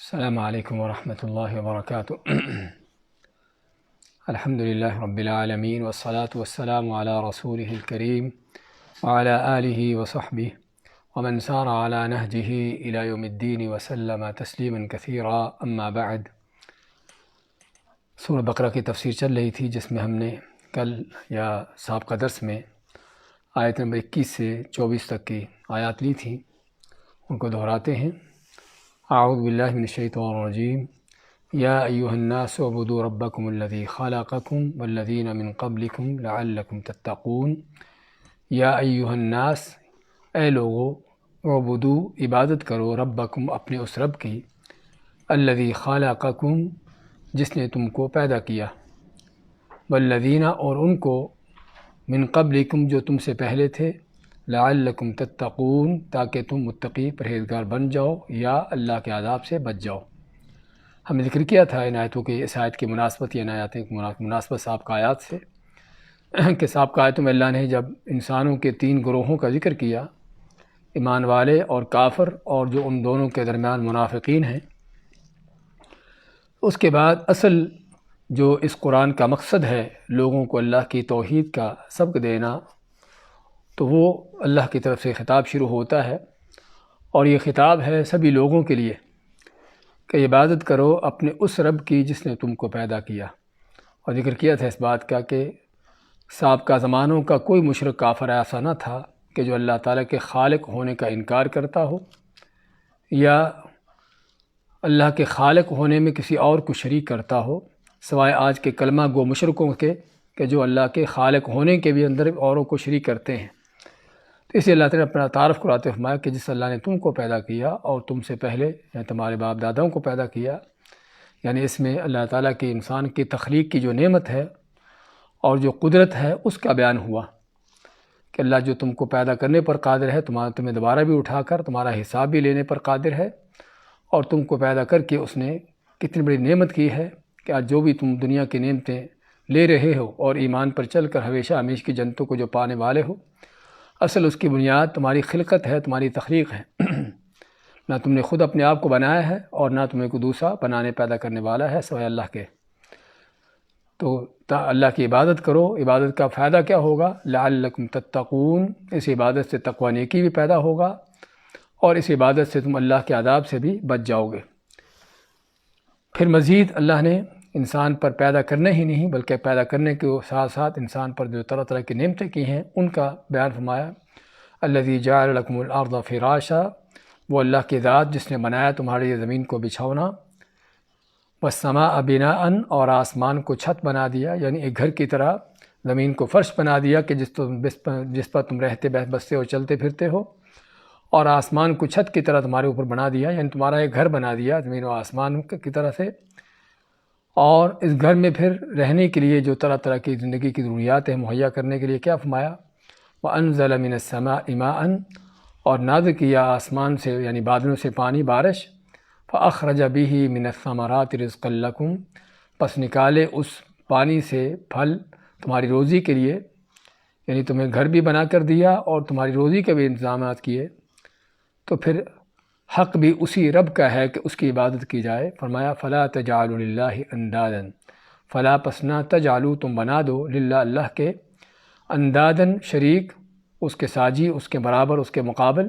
السلام علیکم ورحمۃ اللہ وبرکاتہ۔ الحمد للہ رب العالمین والصلاة والسلام علی رسولہ الکریم وعلی آلہ وصحبہ ومن سار علی نہجہ الی یوم الدین وسلم تسلیما کثیرا، اما بعد۔ سورہ بقرہ کی تفسیر چل رہی تھی، جس میں ہم نے کل یا سابقہ درس میں آیت نمبر 21 سے 24 تک کی آیات لی تھیں، ان کو دہراتے ہیں۔ اعوذ باللہ من الشیطان الرجیم، یا ایہا الناس اعبدوا ربکم الذی خلقکم والذین من قبلکم لعلکم تتقون۔ یا ایہا الناس، اے لوگو، اعبدوا، عبادت کرو، ربکم، اپنے اس رب کی، الذی خلقکم، جس نے تم کو پیدا کیا، والذین، اور ان کو، من قبلکم، جو تم سے پہلے تھے، لعلکم تتقون، تاکہ تم متقی پرہیزگار بن جاؤ یا اللہ کے عذاب سے بچ جاؤ۔ ہم نے ذکر کیا تھا ان آیتوں کے، اس آیت کی مناسبت یا ان آیاتیں کی مناسبت سابقہ آیات سے، کہ سابقہ آیتوں میں اللہ نے جب انسانوں کے 3 گروہوں کا ذکر کیا، ایمان والے اور کافر، اور جو ان دونوں کے درمیان منافقین ہیں، اس کے بعد اصل جو اس قرآن کا مقصد ہے، لوگوں کو اللہ کی توحید کا سبق دینا، تو وہ اللہ کی طرف سے خطاب شروع ہوتا ہے، اور یہ خطاب ہے سبھی لوگوں کے لیے کہ عبادت کرو اپنے اس رب کی جس نے تم کو پیدا کیا۔ اور ذکر کیا تھا اس بات کا کہ سابقہ زمانوں کا کوئی مشرک کافر ایسا نہ تھا کہ جو اللہ تعالیٰ کے خالق ہونے کا انکار کرتا ہو، یا اللہ کے خالق ہونے میں کسی اور کو شریک کرتا ہو، سوائے آج کے کلمہ گو مشرکوں کے، کہ جو اللہ کے خالق ہونے کے بھی اندر اوروں کو شریک کرتے ہیں۔ تو اسی اللہ تعالیٰ نے اپنا تعارف کراتے فرمایا کہ جس اللہ نے تم کو پیدا کیا اور تم سے پہلے یعنی تمہارے باپ داداؤں کو پیدا کیا، یعنی اس میں اللہ تعالیٰ کی انسان کی تخلیق کی جو نعمت ہے اور جو قدرت ہے، اس کا بیان ہوا کہ اللہ جو تم کو پیدا کرنے پر قادر ہے، تمہیں دوبارہ بھی اٹھا کر تمہارا حساب بھی لینے پر قادر ہے، اور تم کو پیدا کر کے اس نے کتنی بڑی نعمت کی ہے کہ آج جو بھی تم دنیا کی نعمتیں لے رہے ہو اور ایمان پر چل کر ہمیشہ ہمیشہ کی جنتوں کو جو پانے والے ہو، اصل اس کی بنیاد تمہاری خلقت ہے، تمہاری تخلیق ہے۔ نہ تم نے خود اپنے آپ کو بنایا ہے اور نہ تمہیں کوئی دوسرا بنانے پیدا کرنے والا ہے سوائے اللہ کے۔ تو اللہ کی عبادت کرو۔ عبادت کا فائدہ کیا ہوگا؟ لعلکم تتقون، اس عبادت سے تقوی نیکی بھی پیدا ہوگا، اور اس عبادت سے تم اللہ کے عذاب سے بھی بچ جاؤ گے۔ پھر مزید اللہ نے انسان پر پیدا کرنے ہی نہیں بلکہ پیدا کرنے کے ساتھ ساتھ انسان پر جو طرح طرح کی نعمتیں کی ہیں، ان کا بیان فرمایا۔ الذی جعل لکم الارض فراشا، وہ اللہ کی ذات جس نے بنایا تمہارے لیے زمین کو بچھونا، والسماء بناء، اور آسمان کو چھت بنا دیا، یعنی ایک گھر کی طرح زمین کو فرش بنا دیا کہ جس پر تم رہتے بستے اور چلتے پھرتے ہو، اور آسمان کو چھت کی طرح تمہارے اوپر بنا دیا، یعنی تمہارا ایک گھر بنا دیا زمین و آسمان کی طرح سے، اور اس گھر میں پھر رہنے کے لیے جو طرح طرح کی زندگی کی ضروریات ہیں مہیا کرنے کے لیے کیا فرمایا؟ وَأَنزَلَ مِنَ السَّمَاءِ مَاءً، اور نازل کیا آسمان سے یعنی بادلوں سے پانی، بارش، فَأَخْرَجَ بِهِ مِنَ الثَّمَرَاتِ رِزْقًا لَكُمْ، پس نکالے اس پانی سے پھل تمہاری روزی کے لیے، یعنی تمہیں گھر بھی بنا کر دیا اور تمہاری روزی کے بھی انتظامات کیے۔ تو پھر حق بھی اسی رب کا ہے کہ اس کی عبادت کی جائے۔ فرمایا فَلَا تَجْعَلُوا لِلَّهِ أَنْدَادًا، فَلَا، پس نہ، تجعلوا، تم بنا دو، للہ، اللہ کے، اندادن، شریک، اس کے ساجی، اس کے برابر، اس کے مقابل،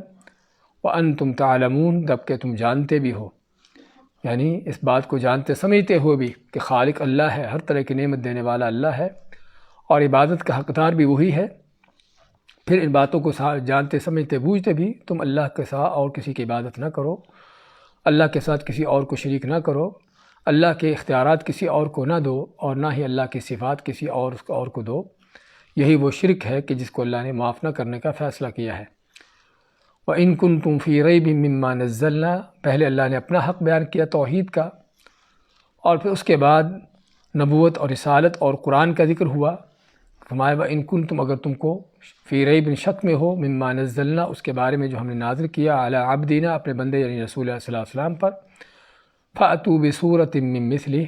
وَأَنْتُمْ تَعْلَمُونَ، جبکہ تم جانتے بھی ہو، یعنی اس بات کو جانتے سمجھتے ہو بھی کہ خالق اللہ ہے، ہر طرح کی نعمت دینے والا اللہ ہے، اور عبادت کا حقدار بھی وہی ہے۔ پھر ان باتوں کو جانتے سمجھتے بوجھتے بھی تم اللہ کے ساتھ اور کسی کی عبادت نہ کرو، اللہ کے ساتھ کسی اور کو شریک نہ کرو، اللہ کے اختیارات کسی اور کو نہ دو، اور نہ ہی اللہ کی صفات کسی اور کو دو۔ یہی وہ شرک ہے کہ جس کو اللہ نے معاف نہ کرنے کا فیصلہ کیا ہے۔ وَإِن كُنتُمْ فِي رَيْبٍ مِّمَّا نَزَّلْنَا، پہلے اللہ نے اپنا حق بیان کیا توحید کا، اور پھر اس کے بعد نبوت اور رسالت اور قرآن کا ذکر ہوا۔ فرمایا وَإِن كُنتُمْ، اگر تم کو، فی ریب، شک میں ہو، مما نزلنا، اس کے بارے میں جو ہم نے نازل کیا، علی عبدنا، اپنے بندے یعنی رسول اللہ صلی اللہ علیہ وسلم پر، فأتوا بسورۃ من مثلہ،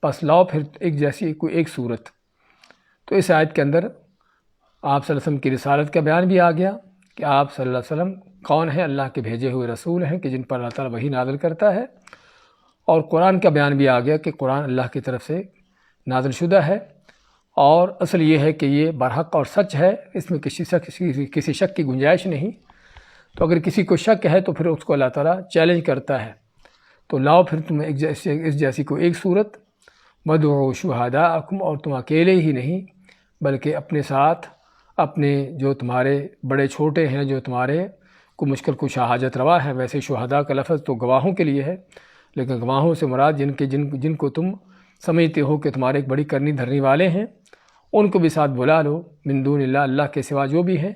پس لاؤ پھر ایک جیسی کوئی ایک صورت۔ تو اس آیت کے اندر آپ صلی اللہ علیہ وسلم کی رسالت کا بیان بھی آ گیا کہ آپ صلی اللہ علیہ وسلم کون ہیں، اللہ کے بھیجے ہوئے رسول ہیں کہ جن پر اللہ تعالیٰ وحی نازل کرتا ہے، اور قرآن کا بیان بھی آ گیا کہ قرآن اللہ کی طرف سے نازل شدہ ہے، اور اصل یہ ہے کہ یہ برحق اور سچ ہے، اس میں کسی شک کی گنجائش نہیں۔ تو اگر کسی کو شک ہے تو پھر اس کو اللہ تعالیٰ چیلنج کرتا ہے، تو لاؤ پھر تم اس جیسی کو ایک صورت، وَادْعُوا شُهَدَاءَكُمْ، اور تم اکیلے ہی نہیں بلکہ اپنے ساتھ اپنے جو تمہارے بڑے چھوٹے ہیں، جو تمہارے کو مشکل کشا حاجت روا ہے۔ ویسے شہداء کا لفظ تو گواہوں کے لیے ہے، لیکن گواہوں سے مراد جن کو تم سمجھتے ہو کہ تمہارے ایک بڑی کرنی دھرنی والے ہیں، ان کو بھی ساتھ بلا لو، من دون اللہ، اللہ کے سوا جو بھی ہیں،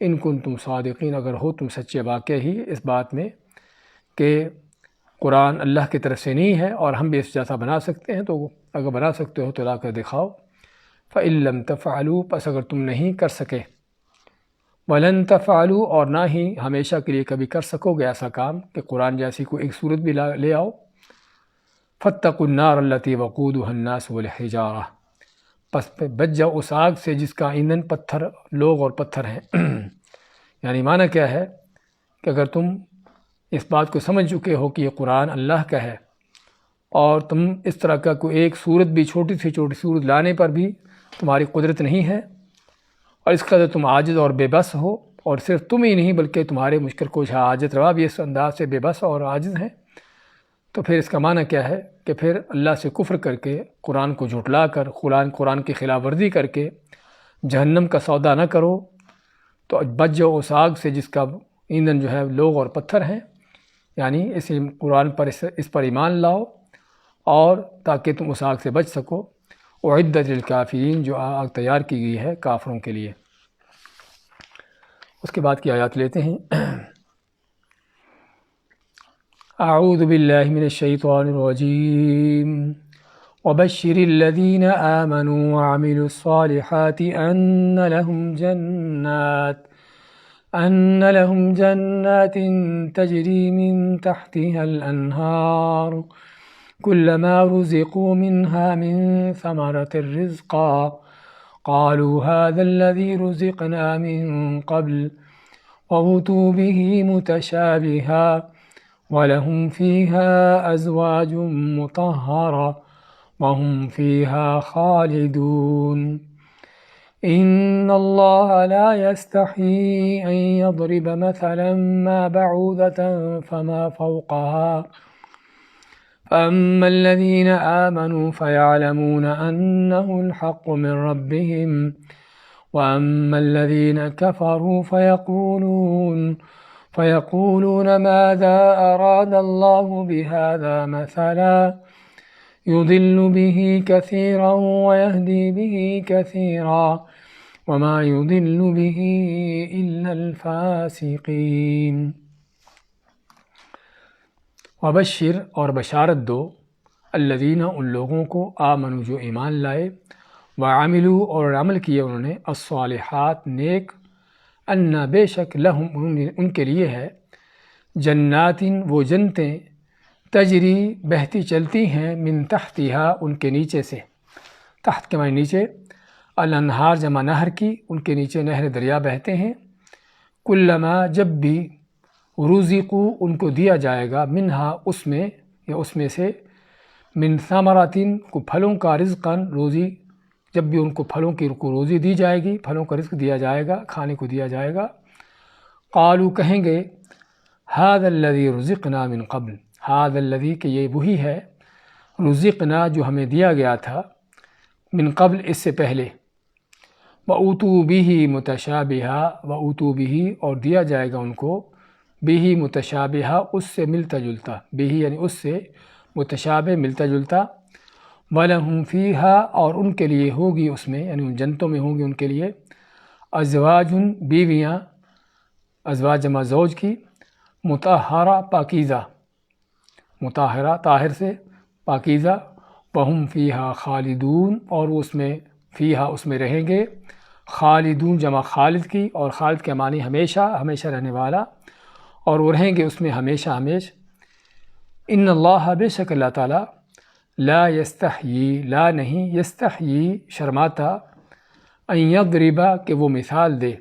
ان کنتم صادقین، اگر ہو تم سچے واقع ہی اس بات میں کہ قرآن اللہ کی طرف سے نہیں ہے اور ہم بھی اس جیسا بنا سکتے ہیں، تو اگر بنا سکتے ہو تو لا کر دکھاؤ۔ فَإِن لَّمْ تَفْعَلُوا، پس اگر تم نہیں کر سکے، وَلَن تَفْعَلُوا، اور نہ ہی ہمیشہ کے لیے کبھی کر سکو گے ایسا کام کہ قرآن جیسی کوئی ایک صورت بھی لے آؤ، فَاتَّقُوا النَّارَ الَّتِي وَقُودُهَا النَّاسُ وَالْحِجَارَةُ، پس بچ جاؤ اس آگ سے جس کا ایندھن پتھر، لوگ اور پتھر ہیں۔ یعنی معنی کیا ہے کہ اگر تم اس بات کو سمجھ چکے ہو کہ یہ قرآن اللہ کا ہے، اور تم اس طرح کا کوئی ایک صورت بھی، چھوٹی سے چھوٹی صورت لانے پر بھی تمہاری قدرت نہیں ہے، اور اس قدر تم عاجز اور بے بس ہو، اور صرف تم ہی نہیں بلکہ تمہارے مشکل کوشا حاجت روا بھی اس انداز سے بے بس اور عاجز ہیں، تو پھر اس کا معنی کیا ہے کہ پھر اللہ سے کفر کر کے، قرآن کو جھٹلا کر، قرآن کی خلاف ورزی کر کے جہنم کا سودا نہ کرو، تو بچ جاؤ اس آگ سے جس کا ایندھن جو ہے لوگ اور پتھر ہیں۔ یعنی اس قرآن پر اس پر ایمان لاؤ، اور تاکہ تم اس آگ سے بچ سکو۔ اعدت للکافرین، جو آگ تیار کی گئی ہے کافروں کے لیے۔ اس کے بعد کی آیات لیتے ہیں۔ اعوذ باللہ من الشیطان الرجیم، وبشر الذین آمنوا وعملوا الصالحات ان لهم جنات تجری من تحتها الانہار كلما رزقوا منها من ثمرة رزقا قالوا هذا الذي رزقنا من قبل وأوتوا به متشابها ولهم فيها أزواج مطهرة وهم فيها خالدون إن الله لا يستحيي أن يضرب مثلا ما بعوضة فما فوقها فأما الذين آمنوا فيعلمون أنه الحق من ربهم وأما الذين كفروا فيقولون ماذا أراد الله بهذا مثلا يضل به كثيرا ويهدي به كثيرا وما يضل به إلا الفاسقين۔ وبشر، اور بشارت دو، الذین، ان لوگوں کو، آمنوا، جو ایمان لائے، وعملوا، اور عمل کیے انہوں نے، الصالحات، نیک، ان، بے شک، لہم، ان کے لیے ہے، جنات، وہ جنتیں، تجری، بہتی چلتی ہیں، من تحتہا، ان کے نیچے سے، تحت کے معنی نیچے، الانہار جمع نہر کی، ان کے نیچے نہر دریا بہتے ہیں، کلما، جب بھی، رزقو، ان کو دیا جائے گا، منہا، اس میں یا اس میں سے، من ثمراتن، کو پھلوں کا، رزقاً، روزی، جب بھی ان کو پھلوں کی روزی دی جائے گی، پھلوں کا رزق دیا جائے گا، کھانے کو دیا جائے گا، قالوا، کہیں گے، ھذا الذی رزقنا من قبل، ھذا الذی، کہ یہ وہی ہے، رزقنا، جو ہمیں دیا گیا تھا، من قبل، اس سے پہلے، وَأُوتُوا بِهِ مُتَشَابِهًا، وَأُوتُوا بِهِ، اور دیا جائے گا ان کو، بِهِ متشابہا، اس سے ملتا جلتا، بِهِ یعنی اس سے، متشابہ، ملتا جلتا، وَلَهُمْ فِيهَا، اور ان کے لیے ہوگی اس میں، یعنی ان جنتوں میں ہوگی ان کے لیے، ازواج، بیویاں، ازواج جمع زوج کی، مطہرہ، پاکیزہ، مطہرہ، طاہر سے، پاکیزہ، وَهُمْ فِيهَا خالدون، اور وہ اس میں، فیہا، اس میں رہیں گے، خالدون جمع خالد کی، اور خالد کے معنی ہمیشہ، ہمیشہ رہنے والا، اور وہ رہیں گے اس میں ہمیشہ ہمیش۔ ان اللہ، بے شک اللہ تعالیٰ، لا یستحیی، لا نہیں، یستحیی، شرماتا، ان یضرب، کہ وہ مثال دے،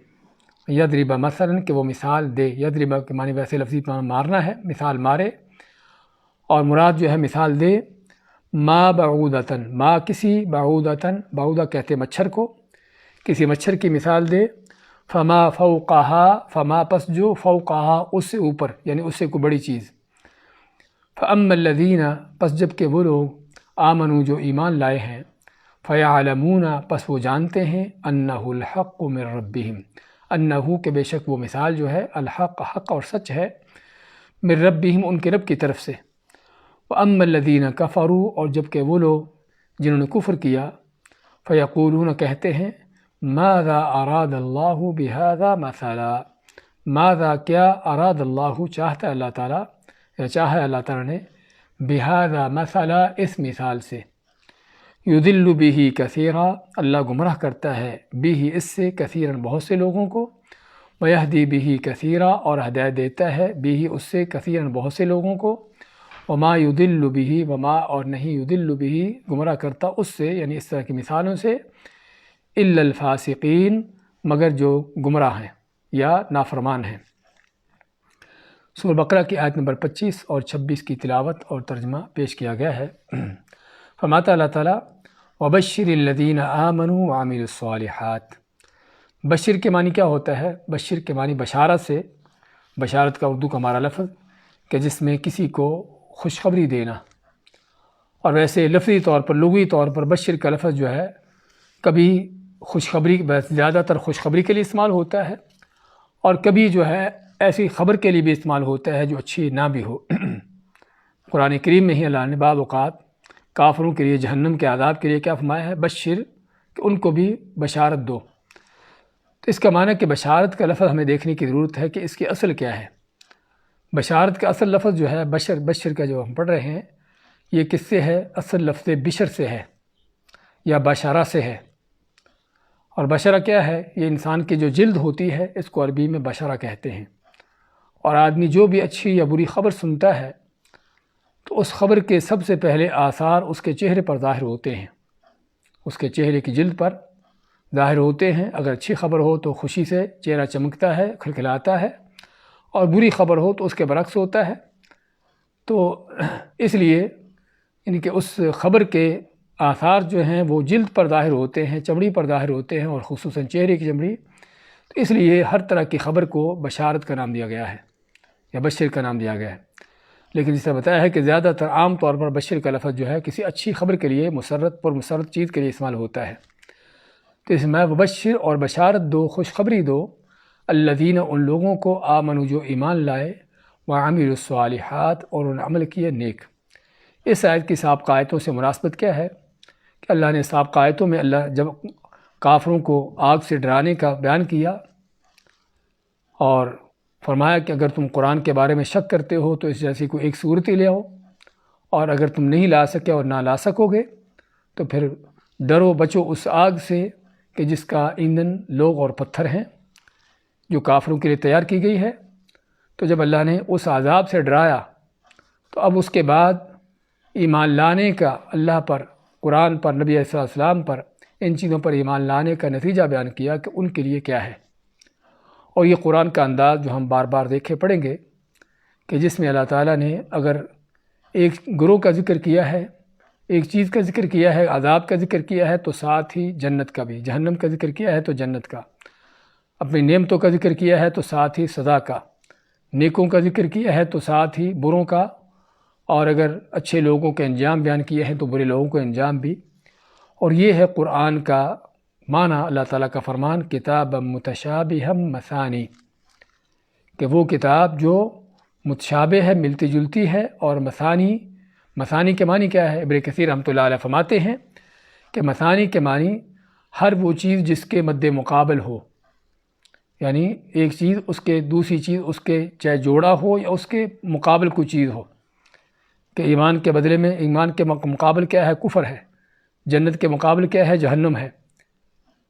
یضرب مثلا، کہ وہ مثال دے، یضرب کے معنی ویسے لفظی مارنا ہے، مثال مارے، اور مراد جو ہے مثال دے ما بعودتن، ما کسی، بعودتن بعودہ کہتے مچھر کو، کسی مچھر کی مثال دے، فما فوقہا، فما پس جو، فوقہا اس سے اوپر، یعنی اس سے کوئی بڑی چیز، فاما الذین پس جب کہ وہ لوگ، آمنوا جو ایمان لائے ہیں، فیعلمون پس وہ جانتے ہیں، انہ الحق من ربہم، انہ کہ بے شک وہ مثال جو ہے، الحق حق اور سچ ہے، من ربہم ان کے رب کی طرف سے، وَأَمَّا الَّذِينَ كَفَرُوا اور جب کہ وہ لوگ جنہوں نے کفر کیا، فَيَقُولُونَ کہتے ہیں، مَاذَا أَرَادَ اللَّهُ بِهَذَا مَثَلًا، ماذا کیا، اراد اللہ چاہتا ہے اللہ تعالیٰ، یا چاہا اللہ تعالیٰ نے، بِهَذَا مَثَلًا اس مثال سے، يُضِلُّ بِهِ كَثِيرًا اللہ گمراہ کرتا ہے، بِهِ اس سے، كَثِيرًا بہت سے لوگوں کو، وَيَهْدِي بِهِ كَثِيرًا اور ہدایت دیتا ہے، بِهِ اس سے، كَثِيرًا بہت سے لوگوں کو، وما یضل به وما اور نہیں یضل به گمراہ کرتا اس سے، یعنی اس طرح کی مثالوں سے، الا الفاسقین مگر جو گمراہ ہیں یا نافرمان ہیں۔ سورہ بقرہ کی آیت نمبر 25 اور 26 کی تلاوت اور ترجمہ پیش کیا گیا ہے۔ فرماتا اللہ تعالیٰ، وبشر الذین آمنوا وعملوا الصالحات، بشر کے معنی کیا ہوتا ہے؟ بشر کے معنی بشارت سے، بشارت کا اردو کا ہمارا لفظ کہ جس میں کسی کو خوشخبری دینا، اور ویسے لفظی طور پر، لغوی طور پر بشر کا لفظ جو ہے کبھی خوشخبری، زیادہ تر خوشخبری کے لیے استعمال ہوتا ہے، اور کبھی جو ہے ایسی خبر کے لیے بھی استعمال ہوتا ہے جو اچھی نہ بھی ہو۔ قرآن کریم میں ہی اللہ نے بعض اوقات کافروں کے لیے جہنم کے عذاب کے لیے کیا فرمایا ہے؟ بشر، کہ ان کو بھی بشارت دو۔ تو اس کا معنی کہ بشارت کا لفظ ہمیں دیکھنے کی ضرورت ہے کہ اس کی اصل کیا ہے۔ بشارت کا اصل لفظ جو ہے بشر، بشر کا جو ہم پڑھ رہے ہیں یہ کس سے ہے؟ اصل لفظ بشر سے ہے یا بشارہ سے ہے۔ اور بشرہ کیا ہے؟ یہ انسان کی جو جلد ہوتی ہے اس کو عربی میں بشرہ کہتے ہیں۔ اور آدمی جو بھی اچھی یا بری خبر سنتا ہے تو اس خبر کے سب سے پہلے آثار اس کے چہرے پر ظاہر ہوتے ہیں، اس کے چہرے کی جلد پر ظاہر ہوتے ہیں۔ اگر اچھی خبر ہو تو خوشی سے چہرہ چمکتا ہے، کھلکھلاتا ہے، اور بری خبر ہو تو اس کے برعکس ہوتا ہے۔ تو اس لیے یعنی کہ اس خبر کے آثار جو ہیں وہ جلد پر ظاہر ہوتے ہیں، چمڑی پر ظاہر ہوتے ہیں، اور خصوصاً چہرے کی چمڑی۔ تو اس لیے ہر طرح کی خبر کو بشارت کا نام دیا گیا ہے یا بشر کا نام دیا گیا ہے۔ لیکن جس سے بتایا ہے کہ زیادہ تر عام طور پر بشر کا لفظ جو ہے کسی اچھی خبر کے لیے، مسرت پر مسرت چیز کے لیے استعمال ہوتا ہے۔ تو اس میں بشر اور بشارت دو، خوشخبری دو، الذین ان لوگوں کو، آمنوا جو ایمان لائے، وعملوا الصالحات اور ان عمل کیے نیک۔ اس آیت کی سابقہ آیتوں سے مناسبت کیا ہے کہ اللہ نے سابقہ آیتوں میں اللہ جب کافروں کو آگ سے ڈرانے کا بیان کیا اور فرمایا کہ اگر تم قرآن کے بارے میں شک کرتے ہو تو اس جیسی کوئی ایک صورت ہی لے آؤ، اور اگر تم نہیں لا سکے اور نہ لا سکو گے تو پھر ڈرو بچو اس آگ سے کہ جس کا ایندھن لوگ اور پتھر ہیں، جو کافروں کے لیے تیار کی گئی ہے۔ تو جب اللہ نے اس عذاب سے ڈرایا تو اب اس کے بعد ایمان لانے کا، اللہ پر، قرآن پر، نبی علیہ السلام پر، ان چیزوں پر ایمان لانے کا نتیجہ بیان کیا کہ ان کے لیے کیا ہے۔ اور یہ قرآن کا انداز جو ہم بار بار دیکھے پڑھیں گے کہ جس میں اللہ تعالیٰ نے اگر ایک گروہ کا ذکر کیا ہے، ایک چیز کا ذکر کیا ہے، عذاب کا ذکر کیا ہے، تو ساتھ ہی جنت کا بھی، جہنم کا ذکر کیا ہے تو جنت کا، اپنی نعمتوں کا ذکر کیا ہے تو ساتھ ہی سزا کا، نیکوں کا ذکر کیا ہے تو ساتھ ہی بروں کا، اور اگر اچھے لوگوں کے انجام بیان کیے ہیں تو برے لوگوں کے انجام بھی۔ اور یہ ہے قرآن کا معنی، اللہ تعالیٰ کا فرمان، کتاب متشابہ مثانی، کہ وہ کتاب جو متشابہ ہے، ملتی جلتی ہے، اور مثانی، مثانی کے معنی کیا ہے؟ ابن کثیر رحمۃ اللہ علیہ فرماتے ہیں کہ مثانی کے معنی ہر وہ چیز جس کے مد مقابل ہو، یعنی ایک چیز اس کے، دوسری چیز اس کے چاہے جوڑا ہو یا اس کے مقابل کوئی چیز ہو، کہ ایمان کے بدلے میں، ایمان کے مقابل کیا ہے؟ کفر ہے، جنت کے مقابل کیا ہے؟ جہنم ہے۔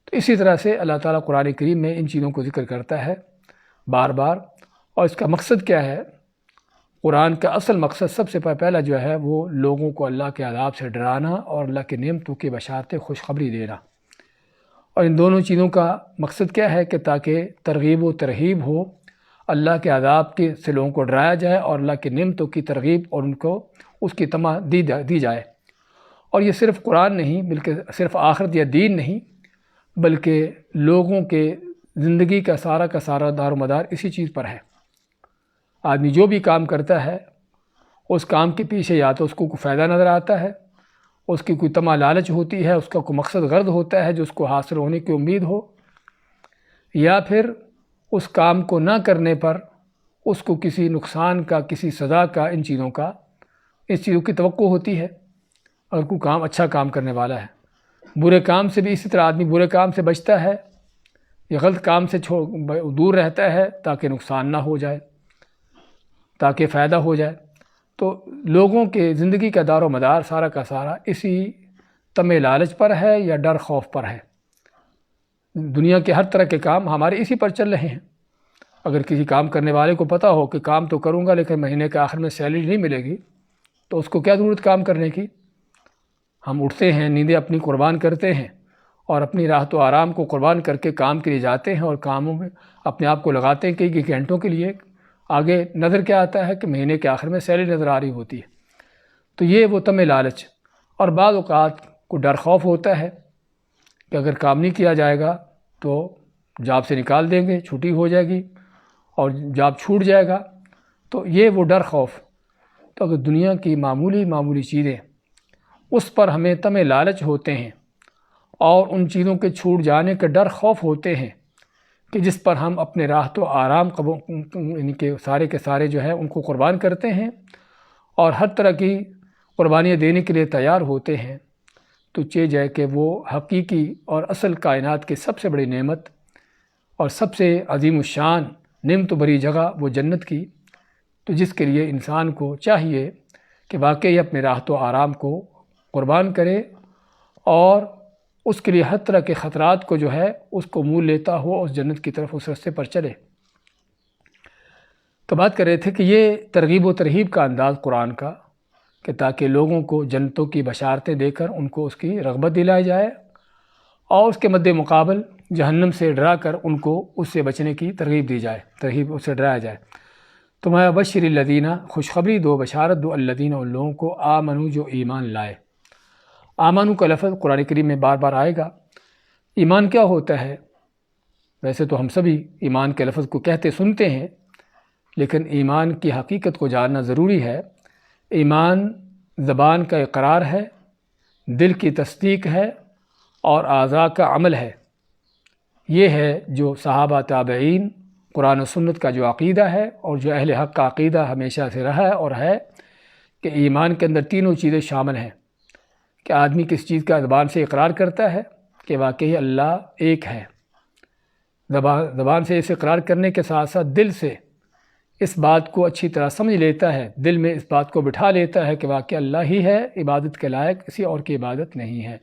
تو اسی طرح سے اللہ تعالیٰ قرآن کریم میں ان چیزوں کو ذکر کرتا ہے بار بار، اور اس کا مقصد کیا ہے؟ قرآن کا اصل مقصد سب سے پہلا جو ہے وہ لوگوں کو اللہ کے عذاب سے ڈرانا اور اللہ کے نعمتوں کی بشارت خوشخبری دینا۔ اور ان دونوں چیزوں کا مقصد کیا ہے کہ تاکہ ترغیب و ترہیب ہو اللہ کے عذاب کے سے لوگوں کو ڈرایا جائے اور اللہ کی نعمتوں کی ترغیب اور ان کو اس کی تمنا دی جائے۔ اور یہ صرف قرآن نہیں، بلکہ صرف آخرت یا دین نہیں، بلکہ لوگوں کے زندگی کا سارا دار و مدار اسی چیز پر ہے۔ آدمی جو بھی کام کرتا ہے اس کام کے پیچھے یا تو اس کو کوئی فائدہ نظر آتا ہے، اس کی کوئی طمع لالچ ہوتی ہے، اس کا کوئی مقصد غرض ہوتا ہے جو اس کو حاصل ہونے کی امید ہو، یا پھر اس کام کو نہ کرنے پر اس کو کسی نقصان کا، کسی سزا کا، اس چیزوں کی توقع ہوتی ہے اگر کوئی کام اچھا کام کرنے والا ہے۔ برے کام سے بھی اسی طرح آدمی برے کام سے بچتا ہے یا غلط کام سے دور رہتا ہے تاکہ نقصان نہ ہو جائے، تاکہ فائدہ ہو جائے۔ تو لوگوں کے زندگی کا دار و مدار سارا کا سارا اسی طمع لالچ پر ہے یا ڈر خوف پر ہے۔ دنیا کے ہر طرح کے کام ہمارے اسی پر چل رہے ہیں۔ اگر کسی کام کرنے والے کو پتہ ہو کہ کام تو کروں گا لیکن مہینے کے آخر میں سیلری نہیں ملے گی، تو اس کو کیا ضرورت کام کرنے کی؟ ہم اٹھتے ہیں، نیندیں اپنی قربان کرتے ہیں اور اپنی راحت و آرام کو قربان کر کے کام کے لیے جاتے ہیں اور کاموں میں اپنے آپ کو لگاتے ہیں کئی گھنٹوں کے لیے۔ آگے نظر کیا آتا ہے کہ مہینے کے آخر میں سیلری نظر آ رہی ہوتی ہے۔ تو یہ وہ طمع لالچ، اور بعض اوقات کو ڈر خوف ہوتا ہے کہ اگر کام نہیں کیا جائے گا تو جاب سے نکال دیں گے، چھٹی ہو جائے گی اور جاب چھوٹ جائے گا۔ تو یہ وہ ڈر خوف، تو اگر دنیا کی معمولی چیزیں اس پر ہمیں طمع لالچ ہوتے ہیں اور ان چیزوں کے چھوٹ جانے کے ڈر خوف ہوتے ہیں کہ جس پر ہم اپنے راحت و آرام ان کے سارے جو ہے ان کو قربان کرتے ہیں اور ہر طرح کی قربانیاں دینے کے لیے تیار ہوتے ہیں، تو جائے کہ وہ حقیقی اور اصل کائنات کی سب سے بڑی نعمت اور سب سے عظیم الشان نعمت بری جگہ وہ جنت کی، تو جس کے لیے انسان کو چاہیے کہ واقعی اپنے راحت و آرام کو قربان کرے اور اس کے لیے ہر طرح کے خطرات کو جو ہے اس کو مول لیتا ہو اس جنت کی طرف اس راستے پر چلے۔ تو بات کر رہے تھے کہ یہ ترغیب و ترہیب کا انداز قرآن کا، کہ تاکہ لوگوں کو جنتوں کی بشارتیں دے کر ان کو اس کی رغبت دلائی جائے اور اس کے مد مقابل جہنم سے ڈرا کر ان کو اس سے بچنے کی ترغیب دی جائے، اس سے ڈرایا جائے۔ تو میں بشر الذین، خوشخبری دو، بشارت دو، الذین، ان لوگوں کو، آمنو، جو ایمان لائے۔ آمنو کا لفظ قرآن کریم میں بار بار آئے گا۔ ایمان کیا ہوتا ہے؟ ویسے تو ہم سبھی ایمان کے لفظ کو کہتے سنتے ہیں، لیکن ایمان کی حقیقت کو جاننا ضروری ہے۔ ایمان زبان کا اقرار ہے، دل کی تصدیق ہے اور اعضاء کا عمل ہے۔ یہ ہے جو صحابہ تابعین، قرآن و سنت کا جو عقیدہ ہے اور جو اہل حق کا عقیدہ ہمیشہ سے رہا ہے اور ہے، کہ ایمان کے اندر تینوں چیزیں شامل ہیں۔ کہ آدمی کس چیز کا زبان سے اقرار کرتا ہے کہ واقعی اللہ ایک ہے، زبان سے اس اقرار کرنے کے ساتھ ساتھ دل سے اس بات کو اچھی طرح سمجھ لیتا ہے، دل میں اس بات کو بٹھا لیتا ہے کہ واقعی اللہ ہی ہے، عبادت کے لائق کسی اور کی عبادت نہیں ہے،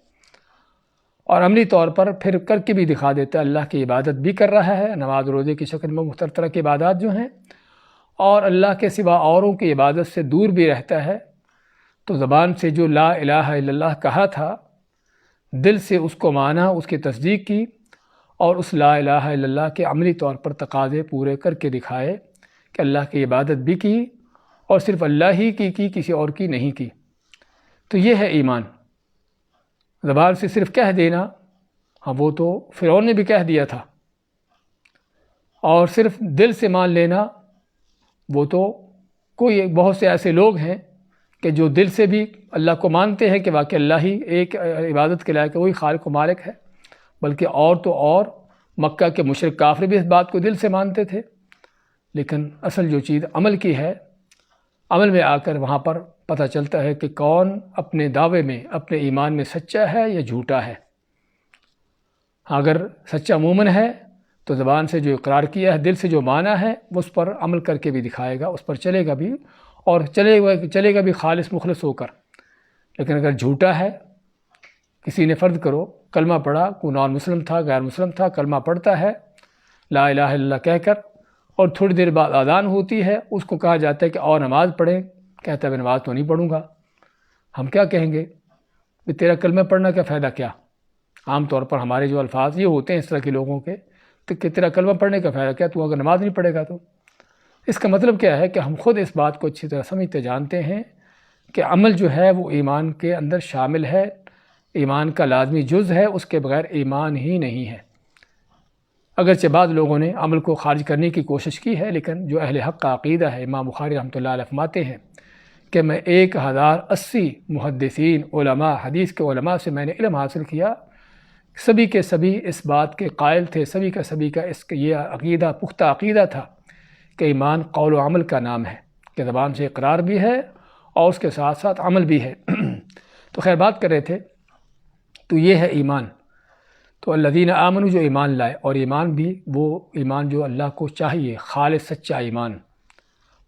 اور عملی طور پر پھر کر کے بھی دکھا دیتا ہے، اللہ کی عبادت بھی کر رہا ہے، نماز روزے کی شکل میں مختلف طرح کی عبادات جو ہیں، اور اللہ کے سوا اوروں کی عبادت سے دور بھی رہتا ہے۔ تو زبان سے جو لا الہ الا اللہ کہا تھا، دل سے اس کو مانا، اس کی تصدیق کی، اور اس لا الہ الا اللہ کے عملی طور پر تقاضے پورے کر کے دکھائے کہ اللہ کی عبادت بھی کی اور صرف اللہ ہی کی، کسی اور کی نہیں کی۔ تو یہ ہے ایمان۔ زبان سے صرف کہہ دینا، ہاں وہ تو فرعون نے بھی کہہ دیا تھا، اور صرف دل سے مان لینا، وہ تو بہت سے ایسے لوگ ہیں کہ جو دل سے بھی اللہ کو مانتے ہیں کہ واقعی اللہ ہی ایک عبادت کے لائق ہے، وہی خالق و مالک ہے، بلکہ اور تو اور مکہ کے مشرک کافر بھی اس بات کو دل سے مانتے تھے، لیکن اصل جو چیز عمل کی ہے، عمل میں آ کر وہاں پر پتہ چلتا ہے کہ کون اپنے دعوے میں، اپنے ایمان میں سچا ہے یا جھوٹا ہے۔ اگر سچا مومن ہے تو زبان سے جو اقرار کیا ہے، دل سے جو مانا ہے، اس پر عمل کر کے بھی دکھائے گا، اس پر چلے گا بھی، اور چلے گا بھی خالص مخلص ہو کر۔ لیکن اگر جھوٹا ہے، کسی نے فرض کرو کلمہ پڑھا، کوئی نان مسلم تھا، غیر مسلم تھا، کلمہ پڑھتا ہے لا الہ الا اللہ کہہ کر، اور تھوڑی دیر بعد اذان ہوتی ہے، اس کو کہا جاتا ہے کہ اور نماز پڑھیں، کہتا ہے میں نماز تو نہیں پڑھوں گا۔ ہم کیا کہیں گے کہ تیرا کلمہ پڑھنا کا فائدہ کیا؟ عام طور پر ہمارے جو الفاظ یہ ہوتے ہیں اس طرح کے لوگوں کے، تو کہ تیرا کلمہ پڑھنے کا فائدہ کیا، تو اگر نماز نہیں پڑھے گا تو اس کا مطلب کیا ہے کہ ہم خود اس بات کو اچھی طرح سمجھتے جانتے ہیں کہ عمل جو ہے وہ ایمان کے اندر شامل ہے، ایمان کا لازمی جز ہے، اس کے بغیر ایمان ہی نہیں ہے۔ اگرچہ بعض لوگوں نے عمل کو خارج کرنے کی کوشش کی ہے، لیکن جو اہل حق کا عقیدہ ہے، امام بخاری رحمۃ اللہ علیہ فرماتے ہیں کہ میں 1080 محدثین علماء، حدیث کے علماء سے میں نے علم حاصل کیا، سبھی کے سبھی اس بات کے قائل تھے، سبھی کا یہ عقیدہ پختہ عقیدہ تھا کہ ایمان قول و عمل کا نام ہے، کہ زبان سے اقرار بھی ہے اور اس کے ساتھ ساتھ عمل بھی ہے۔ تو خیر بات کر رہے تھے، تو یہ ہے ایمان۔ تو الذین آمنوا جو ایمان لائے، اور ایمان بھی وہ ایمان جو اللہ کو چاہیے، خالص سچا ایمان،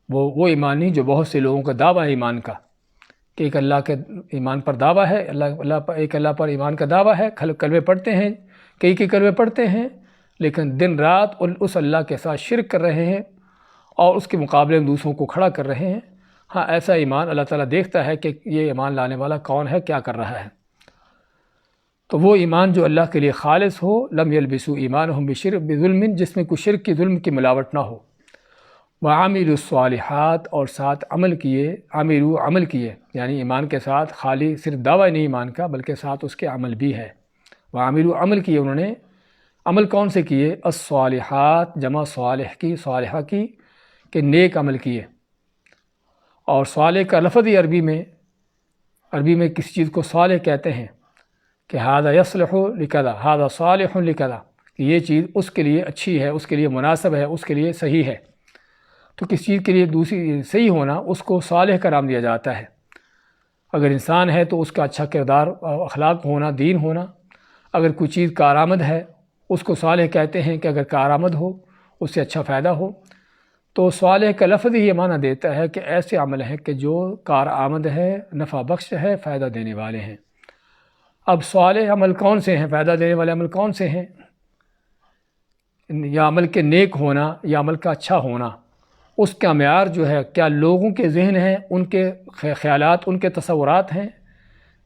وہ ایمان نہیں جو بہت سے لوگوں کا دعویٰ ہے ایمان کا، کہ ایک اللہ کے ایمان پر دعویٰ ہے، ایک اللہ پر ایمان کا دعویٰ ہے، کلمے پڑھتے ہیں، کئی کلمے پڑھتے ہیں، لیکن دن رات اس اللہ کے ساتھ شرک کر رہے ہیں اور اس کے مقابلے میں دوسروں کو کھڑا کر رہے ہیں۔ ہاں، ایسا ایمان اللہ تعالیٰ دیکھتا ہے کہ یہ ایمان لانے والا کون ہے، کیا کر رہا ہے۔ تو وہ ایمان جو اللہ کے لیے خالص ہو، لم یلبسوا ایمانہم بشرک بظلم، جس میں کوئی شرک کی ظلم کی ملاوٹ نہ ہو، وعملوا الصالحات، اور ساتھ عمل کیے، یعنی ایمان کے ساتھ خالی صرف دعویٰ نہیں ایمان کا، بلکہ ساتھ اس کے عمل بھی ہے۔ وعملوا، عمل کیے انہوں نے، عمل کون سے کیے؟ الصالحات، جمع صالحہ کی کہ نیک عمل کیے۔ اور صالح کا لفظ ہی عربی میں کسی چیز کو صالح کہتے ہیں کہ ھذا یصلح لکذا، ھذا صالح لکذا، کہ یہ چیز اس کے لیے اچھی ہے، اس کے لیے مناسب ہے، اس کے لیے صحیح ہے۔ تو کسی چیز کے لیے دوسری صحیح ہونا، اس کو صالح کا نام دیا جاتا ہے۔ اگر انسان ہے تو اس کا اچھا کردار، اخلاق ہونا، دین ہونا۔ اگر کوئی چیز کارآمد ہے، اس کو صالح کہتے ہیں کہ اگر کارآمد ہو، اس سے اچھا فائدہ ہو۔ تو صالح کا لفظ ہی یہ معنی دیتا ہے کہ ایسے عمل ہیں کہ جو کارآمد ہے، نفع بخش ہے، فائدہ دینے والے ہیں۔ اب صالح عمل کون سے ہیں، فائدہ دینے والے عمل کون سے ہیں؟ یا عمل کے نیک ہونا، یا عمل کا اچھا ہونا، اس کا معیار جو ہے کیا لوگوں کے ذہن ہیں، ان کے خیالات، ان کے تصورات ہیں،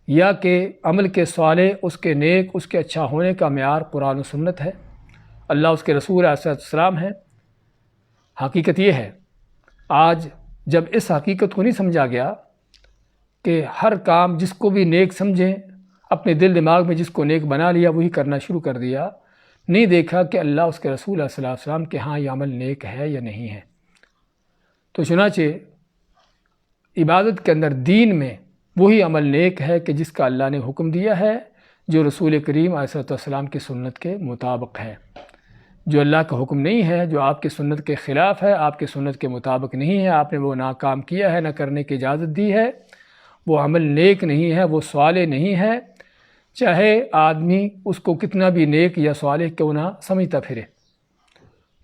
یا کہ عمل کے صالح، اس کے نیک، اس کے اچھا ہونے کا معیار قرآن و سنت ہے، اللہ اس کے رسول علیہ السلام ہے۔ حقیقت یہ ہے، آج جب اس حقیقت کو نہیں سمجھا گیا کہ ہر کام جس کو بھی نیک سمجھیں، اپنے دل دماغ میں جس کو نیک بنا لیا وہی کرنا شروع کر دیا، نہیں دیکھا کہ اللہ اس کے رسول علیہ السلام کے ہاں یہ عمل نیک ہے یا نہیں ہے۔ تو چنانچہ عبادت کے اندر، دین میں وہی عمل نیک ہے کہ جس کا اللہ نے حکم دیا ہے، جو رسول کریم علیہ السلام کی سنت کے مطابق ہے۔ جو اللہ کا حکم نہیں ہے، جو آپ کی سنت کے خلاف ہے، آپ کی سنت کے مطابق نہیں ہے، آپ نے وہ ناکام کیا ہے، نہ کرنے کی اجازت دی ہے، وہ عمل نیک نہیں ہے، وہ صالح نہیں ہے، چاہے آدمی اس کو کتنا بھی نیک یا صالح کیوں نہ سمجھتا پھرے۔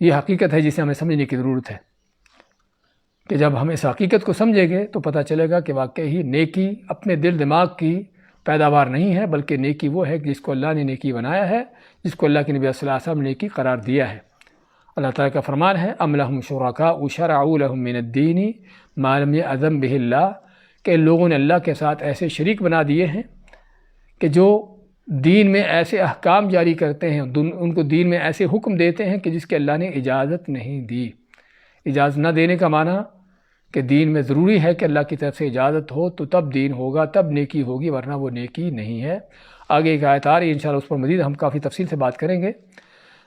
یہ حقیقت ہے جسے ہمیں سمجھنے کی ضرورت ہے، کہ جب ہم اس حقیقت کو سمجھیں گے تو پتہ چلے گا کہ واقعی نیکی اپنے دل دماغ کی پیداوار نہیں ہے، بلکہ نیکی وہ ہے جس کو اللہ نے نیکی بنایا ہے، جس کو اللہ کے نبی صلی اللہ علیہ وسلم نے نیکی قرار دیا ہے۔ اللہ تعالیٰ کا فرمان ہے، ام لہم شرکاء شرعوا لہم من الدین ما لم یأذن بہ اللہ، کہ لوگوں نے اللہ کے ساتھ ایسے شریک بنا دیے ہیں کہ جو دین میں ایسے احکام جاری کرتے ہیں، ان کو دین میں ایسے حکم دیتے ہیں کہ جس کے اللہ نے اجازت نہیں دی۔ اجازت نہ دینے کا معنی کہ دین میں ضروری ہے کہ اللہ کی طرف سے اجازت ہو تو تب دین ہوگا، تب نیکی ہوگی، ورنہ وہ نیکی نہیں ہے۔ آگے ایک آیت آ رہی ہے، انشاءاللہ اس پر مزید ہم کافی تفصیل سے بات کریں گے،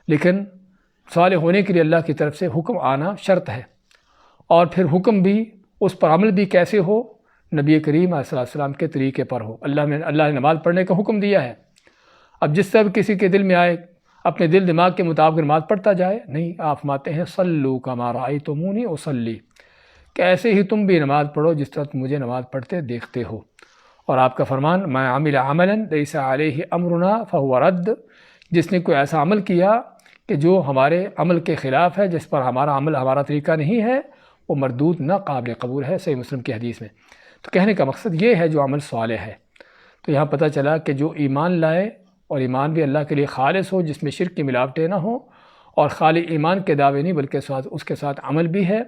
لیکن صالح ہونے کے لیے اللہ کی طرف سے حکم آنا شرط ہے، اور پھر حکم بھی، اس پر عمل بھی کیسے ہو؟ نبی کریم علیہ السلام کے طریقے پر ہو۔ اللہ نے نماز پڑھنے کا حکم دیا ہے۔ اب جس طرح کسی کے دل میں آئے، اپنے دل دماغ کے مطابق نماز پڑھتا جائے، نہیں، آپ فرماتے ہیں صلوا کما رأیتمونی اصلی، کہ ایسے ہی تم بھی نماز پڑھو جس طرح تم مجھے نماز پڑھتے دیکھتے ہو۔ اور آپ کا فرمان، من عمل عملا لیس علیہ امرنا فہو رد، جس نے کوئی ایسا عمل کیا کہ جو ہمارے عمل کے خلاف ہے، جس پر ہمارا عمل، ہمارا طریقہ نہیں ہے، وہ مردود، نہ قابل قبول ہے، صحیح مسلم کی حدیث میں۔ تو کہنے کا مقصد یہ ہے جو عمل صالح ہے۔ تو یہاں پتہ چلا کہ جو ایمان لائے، اور ایمان بھی اللہ کے لیے خالص ہو، جس میں شرک کی ملاوٹیں نہ ہوں، اور خالی ایمان کے دعوے نہیں بلکہ اس کے ساتھ عمل بھی ہے۔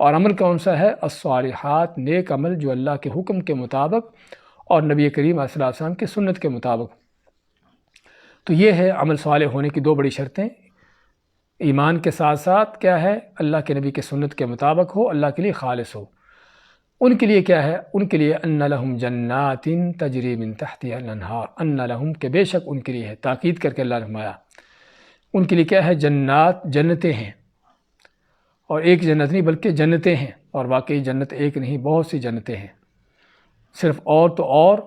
اور عمل کون سا ہے؟ الصالحات، نیک عمل جو اللہ کے حکم کے مطابق اور نبی کریم علیہ السلام کی سنت کے مطابق۔ تو یہ ہے عمل صالح ہونے کی دو بڑی شرطیں، ایمان کے ساتھ ساتھ کیا ہے، اللہ کے نبی کے سنت کے مطابق ہو، اللہ کے لیے خالص ہو۔ ان کے لیے کیا ہے، ان کے لیے ان لہم جنات تجری من تحتها الانہار، ان لہم کہ بے شک ان کے لیے ہے، تاکید کر کے اللہ نے فرمایا ان کے لیے کیا ہے، جنات، جنتیں ہیں، اور ایک جنت نہیں بلکہ جنتیں ہیں، اور واقعی جنت ایک نہیں بہت سی جنتیں ہیں۔ صرف اور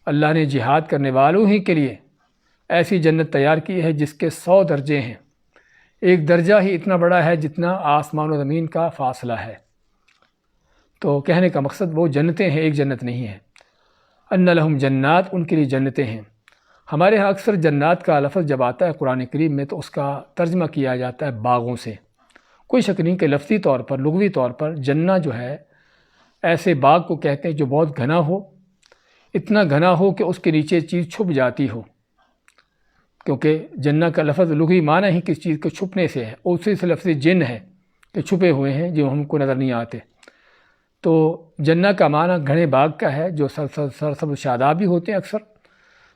اللہ نے جہاد کرنے والوں ہی کے لیے ایسی جنت تیار کی ہے جس کے 100 درجے ہیں، ایک درجہ ہی اتنا بڑا ہے جتنا آسمان و زمین کا فاصلہ ہے۔ تو کہنے کا مقصد وہ جنتیں ہیں، ایک جنت نہیں ہے۔ ان لہم جنات، ان کے لیے جنتیں ہیں۔ ہمارے ہاں اکثر جنات کا لفظ جب آتا ہے قرآن کریم میں تو اس کا ترجمہ کیا جاتا ہے باغوں سے۔ کوئی شک نہیں کہ لفظی طور پر، لغوی طور پر جنہ جو ہے ایسے باغ کو کہتے ہیں جو بہت گھنا ہو، اتنا گھنا ہو کہ اس کے نیچے چیز چھپ جاتی ہو، کیونکہ جنہ کا لفظ لغوی معنی ہی کس چیز کے چھپنے سے ہے، اسی سے لفظ جن ہے کہ چھپے ہوئے ہیں جو ہم کو نظر نہیں آتے۔ تو جنہ کا معنی گھنے باغ کا ہے جو سرسبز شاداب بھی ہوتے ہیں اکثر،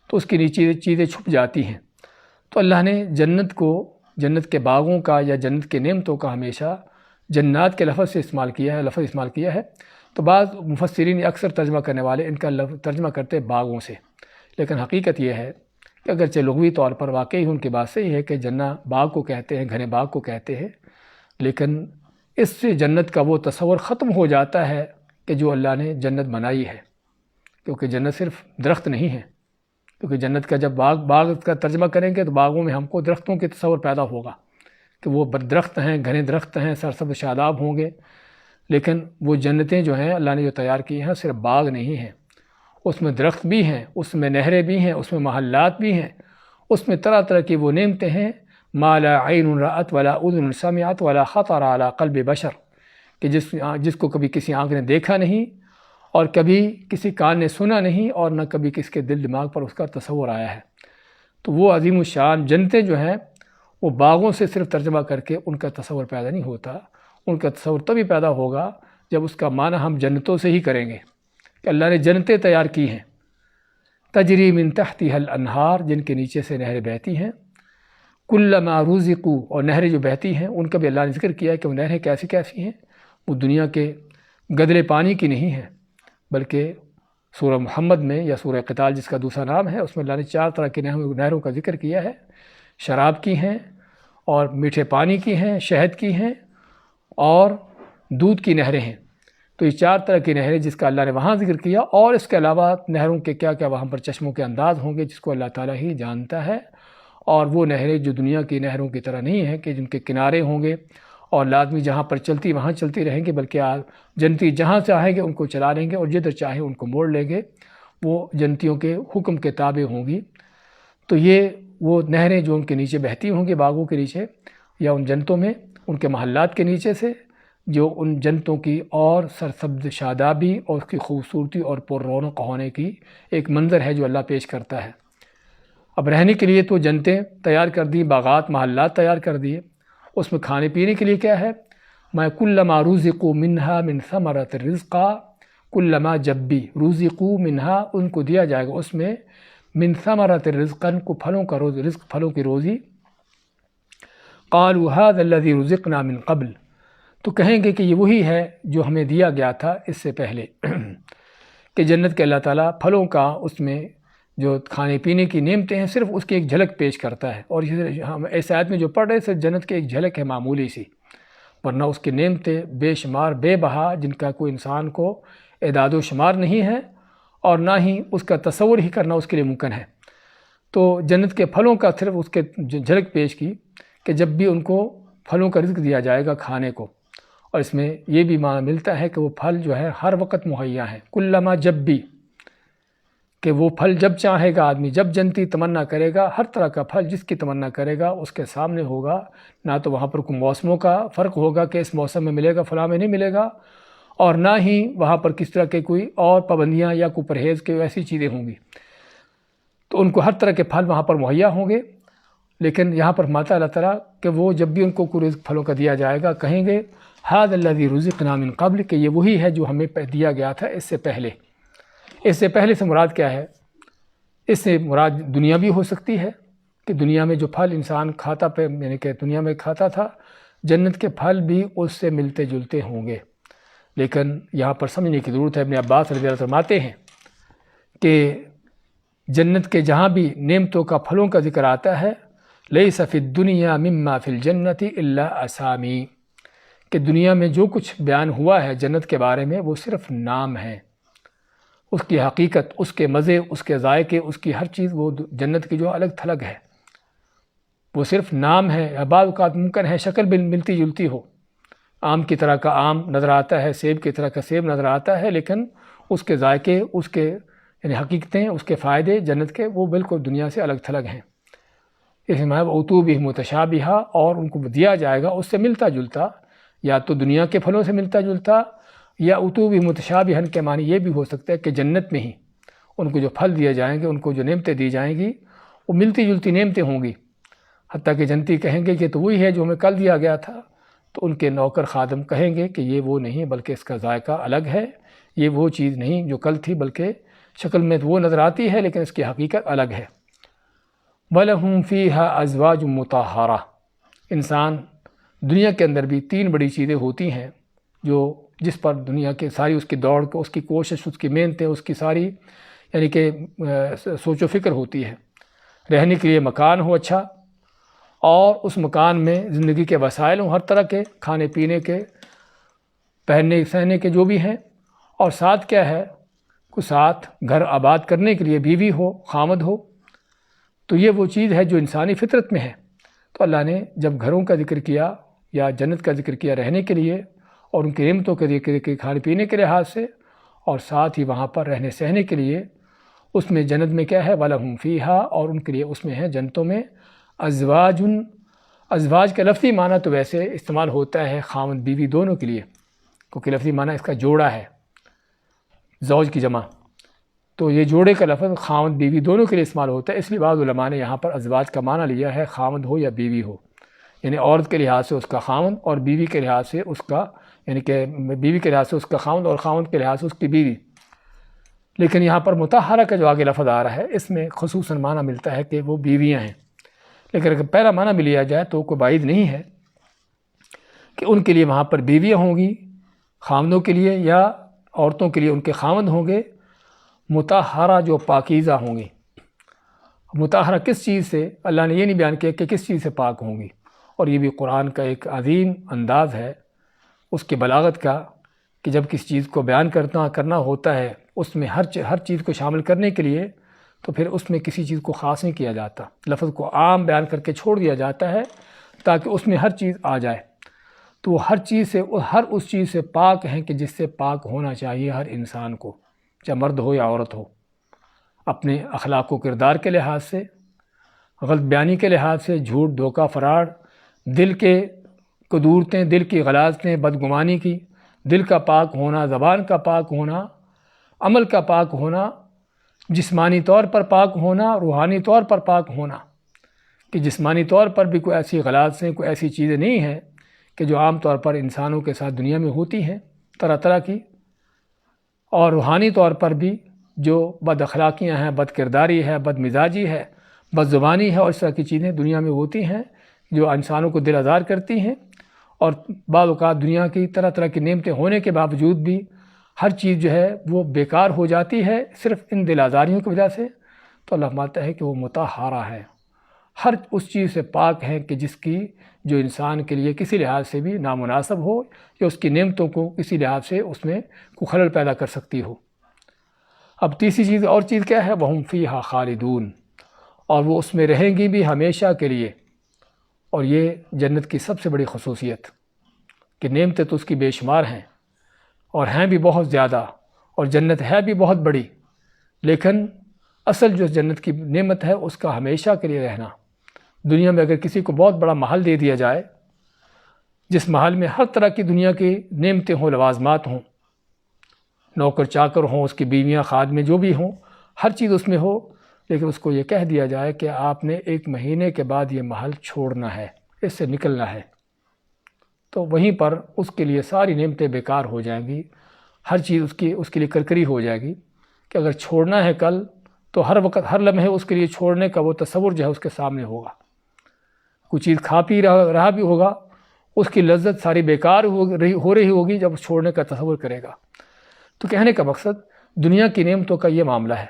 تو اس کے نیچے چیزیں چھپ جاتی ہیں۔ تو اللہ نے جنت کو، جنت کے باغوں کا یا جنت کے نعمتوں کا ہمیشہ جنات کے لفظ سے استعمال کیا ہے۔ تو بعض مفسرین اکثر ترجمہ کرنے والے ان کا ترجمہ کرتے باغوں سے، لیکن حقیقت یہ ہے کہ اگرچہ لغوی طور پر واقعی ان کی بات صحیح ہے کہ جنہ باغ کو کہتے ہیں، گھنے باغ کو کہتے ہیں، لیکن اس سے جنت کا وہ تصور ختم ہو جاتا ہے کہ جو اللہ نے جنت بنائی ہے، کیونکہ جنت صرف درخت نہیں ہے، کیونکہ جنت کا جب باغ کا ترجمہ کریں گے تو باغوں میں ہم کو درختوں کے تصور پیدا ہوگا کہ وہ درخت ہیں، گھنے درخت ہیں، سرسبز شاداب ہوں گے، لیکن وہ جنتیں جو ہیں اللہ نے جو تیار کی ہیں صرف باغ نہیں ہیں، اس میں درخت بھی ہیں، اس میں نہریں بھی ہیں، اس میں محلات بھی ہیں، اس میں طرح طرح کی وہ نعمتیں ہیں، ما لا عین رأت ولا اذن سمعت ولا خطر علی قلب بشر، کہ جس کو کبھی کسی آنکھ نے دیکھا نہیں اور کبھی کسی کان نے سنا نہیں اور نہ کبھی کسی کے دل دماغ پر اس کا تصور آیا ہے۔ تو وہ عظیم الشان جنتیں جو ہیں وہ باغوں سے صرف ترجمہ کر کے ان کا تصور پیدا نہیں ہوتا، ان کا تصور تبھی پیدا ہوگا جب اس کا معنی ہم جنتوں سے ہی کریں گے کہ اللہ نے جنتیں تیار کی ہیں، تجری من تحتها الانہار، جن کے نیچے سے نہریں بہتی ہیں، کلما رزقوا، اور نہریں جو بہتی ہیں ان کا بھی اللہ نے ذکر کیا ہے کہ وہ نہریں کیسی ہیں، وہ دنیا کے گدلے پانی کی نہیں ہیں، بلکہ سورہ محمد میں یا سورہ قتال جس کا دوسرا نام ہے اس میں اللہ نے 4 طرح کی نہروں کا ذکر کیا ہے، شراب کی ہیں اور میٹھے پانی کی ہیں، شہد کی ہیں اور دودھ کی نہریں ہیں۔ تو یہ 4 طرح کی نہریں جس کا اللہ نے وہاں ذکر کیا، اور اس کے علاوہ نہروں کے کیا کیا وہاں پر چشموں کے انداز ہوں گے جس کو اللہ تعالیٰ ہی جانتا ہے، اور وہ نہریں جو دنیا کی نہروں کی طرح نہیں ہیں کہ جن کے کنارے ہوں گے اور لازمی جہاں پر چلتی وہاں چلتی رہیں گے، بلکہ جنتی جہاں چاہیں گے ان کو چلا لیں گے اور جدھر چاہیں ان کو موڑ لیں گے، وہ جنتیوں کے حکم کے تابع ہوں گی۔ تو یہ وہ نہریں جو ان کے نیچے بہتی ہوں گی باغوں کے نیچے یا ان جنتوں میں، ان کے محلات کے نیچے سے، جو ان جنتوں کی اور سرسبز شادابی اور اس کی خوبصورتی اور پر رونق ہونے کی ایک منظر ہے جو اللہ پیش کرتا ہے۔ اب رہنے کے لیے تو جنتیں تیار کر دی، باغات، محلات تیار کر دیے، اس میں کھانے پینے کے لیے کیا ہے، ما کلما رزقوا منها من ثمرۃ رزقا، کلما جب بھی رزقوا منها ان کو دیا جائے گا اس میں، من ثمرۃ رزقا کو پھلوں کا رزق، پھلوں کی روزی، قالوا هذا الذي رزقنا من قبل، تو کہیں گے کہ یہ وہی ہے جو ہمیں دیا گیا تھا اس سے پہلے کہ جنت کے اللہ تعالیٰ پھلوں کا اس میں جو کھانے پینے کی نعمتیں ہیں صرف اس کی ایک جھلک پیش کرتا ہے، اور ہم اس آیت میں جو پڑھ رہے صرف جنت کی ایک جھلک ہے معمولی سی، ورنہ اس کی نعمتیں بے شمار بے بہا جن کا کوئی انسان کو اعداد و شمار نہیں ہے اور نہ ہی اس کا تصور ہی کرنا اس کے لیے ممکن ہے۔ تو جنت کے پھلوں کا صرف اس کے جھلک پیش کی کہ جب بھی ان کو پھلوں کا رزق دیا جائے گا کھانے کو، اور اس میں یہ بھی معنی ملتا ہے کہ وہ پھل جو ہے ہر وقت مہیا ہیں، کلما جب بھی، کہ وہ پھل جب چاہے گا آدمی، جب جنتی تمنا کرے گا، ہر طرح کا پھل جس کی تمنا کرے گا اس کے سامنے ہوگا، نہ تو وہاں پر کوئی موسموں کا فرق ہوگا کہ اس موسم میں ملے گا فلاں میں نہیں ملے گا، اور نہ ہی وہاں پر کس طرح کے کوئی اور پابندیاں یا کوئی پرہیز کے ایسی چیزیں ہوں گی، تو ان کو ہر طرح کے پھل وہاں پر مہیا ہوں گے۔ لیکن یہاں پر فرماتا اللہ تعالیٰ کہ وہ جب بھی ان کو کوئی رزق پھلوں کا دیا جائے گا کہیں گے ھذا الذی رزقنا من قبل، کہ یہ وہی ہے جو ہمیں دیا گیا تھا اس سے پہلے۔ اس سے پہلے سے مراد کیا ہے؟ اس سے مراد دنیا بھی ہو سکتی ہے کہ دنیا میں جو پھل انسان کھاتا یعنی کہ دنیا میں کھاتا تھا، جنت کے پھل بھی اس سے ملتے جلتے ہوں گے۔ لیکن یہاں پر سمجھنے کی ضرورت ہے، ابن عباس رضی اللہ عنہ فرماتے ہیں کہ جنت کے جہاں بھی نعمتوں کا پھلوں کا ذکر آتا ہے، لیس فی الدنیا مما فی الجنت الا اسامی، کہ دنیا میں جو کچھ بیان ہوا ہے جنت کے بارے میں وہ صرف نام ہے، اس کی حقیقت، اس کے مزے، اس کے ذائقے، اس کی ہر چیز وہ جنت کی جو الگ تھلگ ہے، وہ صرف نام ہے۔ بعض اوقات ممکن ہے شکل بھی ملتی جلتی ہو، آم کی طرح کا آم نظر آتا ہے، سیب کی طرح کا سیب نظر آتا ہے، لیکن اس کے ذائقے، اس کے یعنی حقیقتیں، اس کے فائدے جنت کے وہ بالکل دنیا سے الگ تھلگ ہیں۔ اس میں اتو بہ متشابہہ، اور ان کو دیا جائے گا اس سے ملتا جلتا، یا تو دنیا کے پھلوں سے ملتا جلتا، یا اتو بہ متشابہہ کے معنی یہ بھی ہو سکتا ہے کہ جنت میں ہی ان کو جو پھل دیے جائیں گے، ان کو جو نعمتیں دی جائیں گی وہ ملتی جلتی نعمتیں ہوں گی، حتیٰ کہ جنتی کہیں گے کہ تو وہی ہے جو ہمیں کل دیا گیا تھا، تو ان کے نوکر خادم کہیں گے کہ یہ وہ نہیں، بلکہ اس کا ذائقہ الگ ہے، یہ وہ چیز نہیں جو کل تھی، بلکہ شکل میں وہ نظر آتی ہے لیکن اس کی حقیقت الگ ہے۔ وَلَهُمْ فِيهَا أَزْوَاجٌ مُطَهَّرَةٌ، انسان دنیا کے اندر بھی تین بڑی چیزیں ہوتی ہیں جو جس پر دنیا کے ساری اس کی دوڑ کو، اس کی کوشش، اس کی محنتیں، اس کی ساری یعنی کہ سوچ و فکر ہوتی ہے۔ رہنے کے لیے مکان ہو اچھا، اور اس مکان میں زندگی کے وسائل ہوں ہر طرح کے، کھانے پینے کے، پہننے سہنے کے جو بھی ہیں، اور ساتھ کیا ہے، کو ساتھ گھر آباد کرنے کے لیے بیوی ہو، خامد ہو۔ تو یہ وہ چیز ہے جو انسانی فطرت میں ہے۔ تو اللہ نے جب گھروں کا ذکر کیا یا جنت کا ذکر کیا رہنے کے لیے، اور ان کی نعمتوں کے ذکر کے کھانے پینے کے لحاظ سے، اور ساتھ ہی وہاں پر رہنے سہنے کے لیے، اس میں جنت میں کیا ہے، وَلَهُمْ فِيهَا، اور ان کے لیے اس میں ہے جنتوں میں ازواج۔ ازواج کا لفظی معنی تو ویسے استعمال ہوتا ہے خامد بیوی دونوں کے لیے، کیونکہ لفظی معنی اس کا جوڑا ہے، زوج کی جمع، تو یہ جوڑے کا لفظ خامد بیوی دونوں کے لیے استعمال ہوتا ہے، اس لیے بعض علماء نے یہاں پر ازواج کا معنی لیا ہے، خامد ہو یا بیوی ہو، یعنی عورت کے لحاظ سے اس کا خامد، اور بیوی کے لحاظ سے اس کا یعنی کہ بیوی کے لحاظ سے اس کا خامد، اور خامد کے لحاظ سے اس کی بیوی۔ لیکن یہاں پر مطہرہ کا جو آگے لفظ آ رہا ہے، اس میں خصوصاً معنی ملتا ہے کہ وہ بیویاں ہیں، لیکن اگر پہلا معنی بھی لیا جائے تو کوئی بعید نہیں ہے کہ ان کے لیے وہاں پر بیویاں ہوں گی، خامدوں کے لیے یا عورتوں کے لیے ان کے خامد ہوں گے، مطہرہ جو پاکیزہ ہوں گی۔ مطہرہ کس چیز سے، اللہ نے یہ نہیں بیان کیا کہ کس چیز سے پاک ہوں گی، اور یہ بھی قرآن کا ایک عظیم انداز ہے اس کی بلاغت کا، کہ جب کسی چیز کو بیان کرنا ہوتا ہے، اس میں ہر چیز کو شامل کرنے کے لیے، تو پھر اس میں کسی چیز کو خاص نہیں کیا جاتا، لفظ کو عام بیان کر کے چھوڑ دیا جاتا ہے تاکہ اس میں ہر چیز آ جائے۔ تو وہ ہر اس چیز سے پاک ہیں کہ جس سے پاک ہونا چاہیے ہر انسان کو، چاہے مرد ہو یا عورت ہو، اپنے اخلاق و کردار کے لحاظ سے، غلط بیانی کے لحاظ سے، جھوٹ، دھوکہ، فراڈ، دل کے قدورتیں، دل کی غلاظتیں، بدگمانی کی، دل کا پاک ہونا، زبان کا پاک ہونا، عمل کا پاک ہونا، جسمانی طور پر پاک ہونا، روحانی طور پر پاک ہونا، کہ جسمانی طور پر بھی کوئی ایسی غلاظتیں، کوئی ایسی چیزیں نہیں ہیں کہ جو عام طور پر انسانوں کے ساتھ دنیا میں ہوتی ہیں طرح طرح کی، اور روحانی طور پر بھی جو بد اخلاقیاں ہیں، بد کرداری ہے، بد مزاجی ہے، بد زبانی ہے، اور اس طرح کی چیزیں دنیا میں ہوتی ہیں جو انسانوں کو دل آزار کرتی ہیں، اور بعض اوقات دنیا کی طرح طرح کی نعمتیں ہونے کے باوجود بھی ہر چیز جو ہے وہ بیکار ہو جاتی ہے صرف ان دل آزاریوں کی وجہ سے۔ تو اللہ فرماتا ہے کہ وہ مطہرہ ہے، ہر اس چیز سے پاک ہے کہ جس کی جو انسان کے لیے کسی لحاظ سے بھی نامناسب ہو، یا اس کی نعمتوں کو کسی لحاظ سے اس میں کوئی خلل پیدا کر سکتی ہو۔ اب تیسری چیز کیا ہے، وَهُمْ فِيهَا خَالِدُونَ، اور وہ اس میں رہیں گی بھی ہمیشہ کے لیے۔ اور یہ جنت کی سب سے بڑی خصوصیت کہ نعمتیں تو اس کی بے شمار ہیں، اور ہیں بھی بہت زیادہ، اور جنت ہے بھی بہت بڑی، لیکن اصل جو جنت کی نعمت ہے اس کا ہمیشہ کے لیے رہنا۔ دنیا میں اگر کسی کو بہت بڑا محل دے دیا جائے، جس محل میں ہر طرح کی دنیا کی نعمتیں ہوں، لوازمات ہوں، نوکر چاکر ہوں، اس کی بیویاں خادمیں جو بھی ہوں، ہر چیز اس میں ہو، لیکن اس کو یہ کہہ دیا جائے کہ آپ نے 1 مہینے کے بعد یہ محل چھوڑنا ہے، اس سے نکلنا ہے، تو وہیں پر اس کے لیے ساری نعمتیں بیکار ہو جائیں گی، ہر چیز اس کے لیے کرکری ہو جائے گی، کہ اگر چھوڑنا ہے کل تو ہر وقت ہر لمحے اس کے لیے چھوڑنے کا وہ تصور جو ہے اس کے سامنے ہوگا. کوئی چیز کھا پی رہا بھی ہوگا، اس کی لذت ساری بیکار ہو رہی ہوگی جب اس چھوڑنے کا تصور کرے گا. تو کہنے کا مقصد دنیا کی نعمتوں کا یہ معاملہ ہے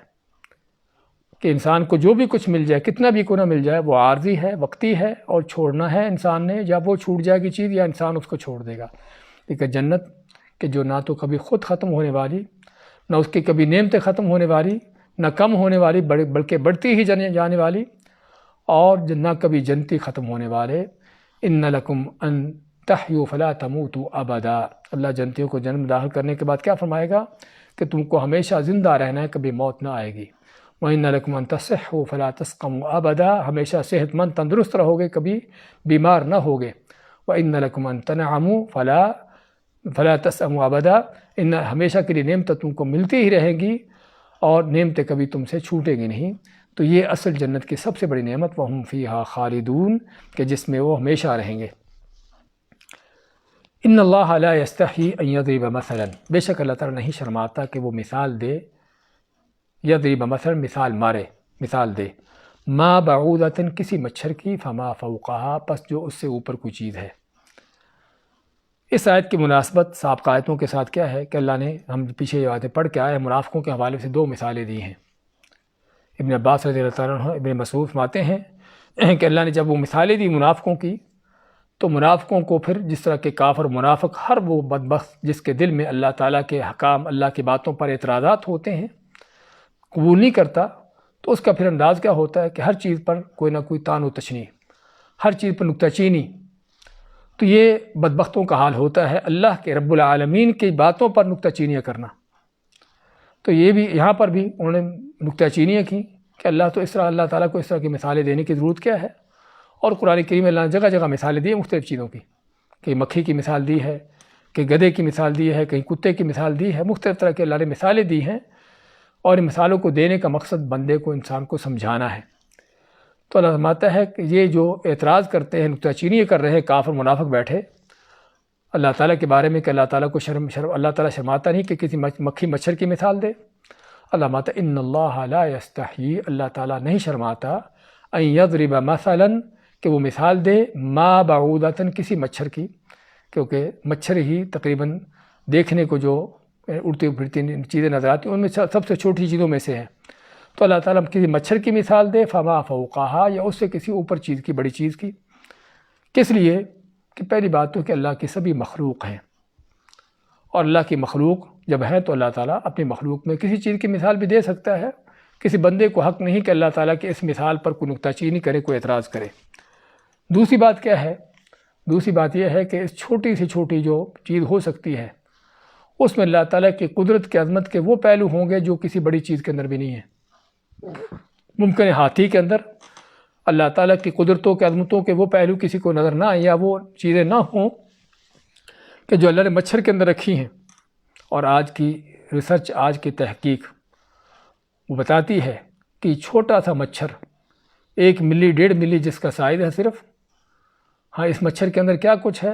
کہ انسان کو جو بھی کچھ مل جائے، کتنا بھی کو نہ مل جائے، وہ عارضی ہے، وقتی ہے، اور چھوڑنا ہے انسان نے. یا وہ چھوٹ جائے گی چیز یا انسان اس کو چھوڑ دے گا. لیکن جنت کہ جو نہ تو کبھی خود ختم ہونے والی، نہ اس کی کبھی نعمتیں ختم ہونے والی، نہ کم ہونے والی، بلکہ بڑھتی ہی جانے والی، اور نہ کبھی جنتی ختم ہونے والے. ان لکم ان تحیوا فلا تموتوا ابدا. اللہ جنتیوں کو جنم داخل کرنے کے بعد کیا فرمائے گا کہ تم کو ہمیشہ زندہ رہنا ہے، کبھی موت نہ آئے گی. وَإِنَّ لَكُمْ أَن تَصِحُّوا فَلَا تَسْقَمُوا أَبَدًا. ہمیشہ صحت مند تندرست رہو گے، کبھی بیمار نہ ہوگے. وَإِنَّ لَكُمْ أَن تَنْعَمُوا فَلَا تَسْأَمُوا أَبَدًا. ہمیشہ کے لیے نعمتیں تم کو ملتی ہی رہیں گی اور نعمتیں کبھی تم سے چھوٹیں گی نہیں. تو یہ اصل جنت کی سب سے بڑی نعمت وَهُمْ فِيهَا خَالِدُونَ کہ جس میں وہ ہمیشہ رہیں گے. ان اللہ لا یستحی ان یضرب مثلا. بے شک اللہ تعالیٰ نہیں شرماتا کہ وہ مثال دے. یضرب مثلا مثال مارے، مثال دے. ما بعودۃ کسی مچھر کی، فما فوقها پس جو اس سے اوپر کوئی چیز ہے. اس آیت کی مناسبت سابقہ آیتوں کے ساتھ کیا ہے کہ اللہ نے، ہم پیچھے یہ آیتیں پڑھ کے آئے، منافقوں کے حوالے سے دو مثالیں دی ہیں. ابن عباس رضی اللہ تعالیٰ عنہ، ابن مسعود فرماتے ہیں کہ اللہ نے جب وہ مثالیں دی منافقوں کی، تو منافقوں کو پھر جس طرح کے کافر منافق، ہر وہ بدبخت جس کے دل میں اللہ تعالیٰ کے حکام، اللہ کی باتوں پر اعتراضات ہوتے ہیں، قبول نہیں کرتا، تو اس کا پھر انداز کیا ہوتا ہے کہ ہر چیز پر کوئی نہ کوئی طعن و تشنیع، ہر چیز پر نکتہ چینی. تو یہ بدبختوں کا حال ہوتا ہے، اللہ کے رب العالمین کی باتوں پر نکتہ چینیاں کرنا. تو یہ بھی یہاں پر بھی انہوں نے نکتہ چینیاں کی کہ اللہ تو اس طرح، اللہ تعالیٰ کو اس طرح کی مثالیں دینے کی ضرورت کیا ہے. اور قرآن کریم میں اللہ نے جگہ جگہ مثالیں دی ہیں مختلف چیزوں کی، کہ مکھی کی مثال دی ہے، کہ گدھے کی مثال دی ہے، کہیں کتے کی مثال دی ہے. مختلف طرح کے اللہ نے مثالیں دی ہیں، اور ان مثالوں کو دینے کا مقصد بندے کو، انسان کو سمجھانا ہے. تو اللہ فرماتا ہے کہ یہ جو اعتراض کرتے ہیں، نکتہ چینی کر رہے ہیں کافر منافق بیٹھے اللہ تعالیٰ کے بارے میں، کہ اللہ تعالیٰ کو اللہ تعالیٰ شرماتا نہیں کہ کسی مکھی مچھر کی مثال دے. اللہ فرماتا ان اللہ لا یستحیی، اللہ تعالیٰ نہیں شرماتا، ان یضرب مثلا کہ وہ مثال دے، ما بعودۃ کسی مچھر کی، کیونکہ مچھر ہی تقریباً دیکھنے کو جو اڑتی پھرتی چیزیں نظر آتی ہیں ان میں سب سے چھوٹی چیزوں میں سے ہے. تو اللہ تعالیٰ کسی مچھر کی مثال دے، فما فوقہا یا اس سے کسی اوپر چیز کی، بڑی چیز کی. کس لیے؟ کہ پہلی بات تو کہ اللہ کی سبھی مخلوق ہیں، اور اللہ کی مخلوق جب ہے تو اللہ تعالیٰ اپنی مخلوق میں کسی چیز کی مثال بھی دے سکتا ہے. کسی بندے کو حق نہیں کہ اللہ تعالیٰ کی اس مثال پر کوئی نکتہ چینی کرے، کوئی اعتراض کرے. دوسری بات کیا ہے؟ دوسری بات یہ ہے کہ اس چھوٹی سے چھوٹی جو چیز ہو سکتی ہے اس میں اللہ تعالیٰ کی قدرت کی عظمت کے وہ پہلو ہوں گے جو کسی بڑی چیز کے اندر بھی نہیں ہیں. ممکن ہے ہاتھی کے اندر اللہ تعالیٰ کی قدرتوں کے عظمتوں کے وہ پہلو کسی کو نظر نہ آئیں، یا وہ چیزیں نہ ہوں کہ جو اللہ نے مچھر کے اندر رکھی ہیں. اور آج کی ریسرچ، آج کی تحقیق وہ بتاتی ہے کہ چھوٹا سا مچھر 1 ملی 1.5 ملی جس کا سائز ہے صرف، ہاں اس مچھر کے اندر کیا کچھ ہے؟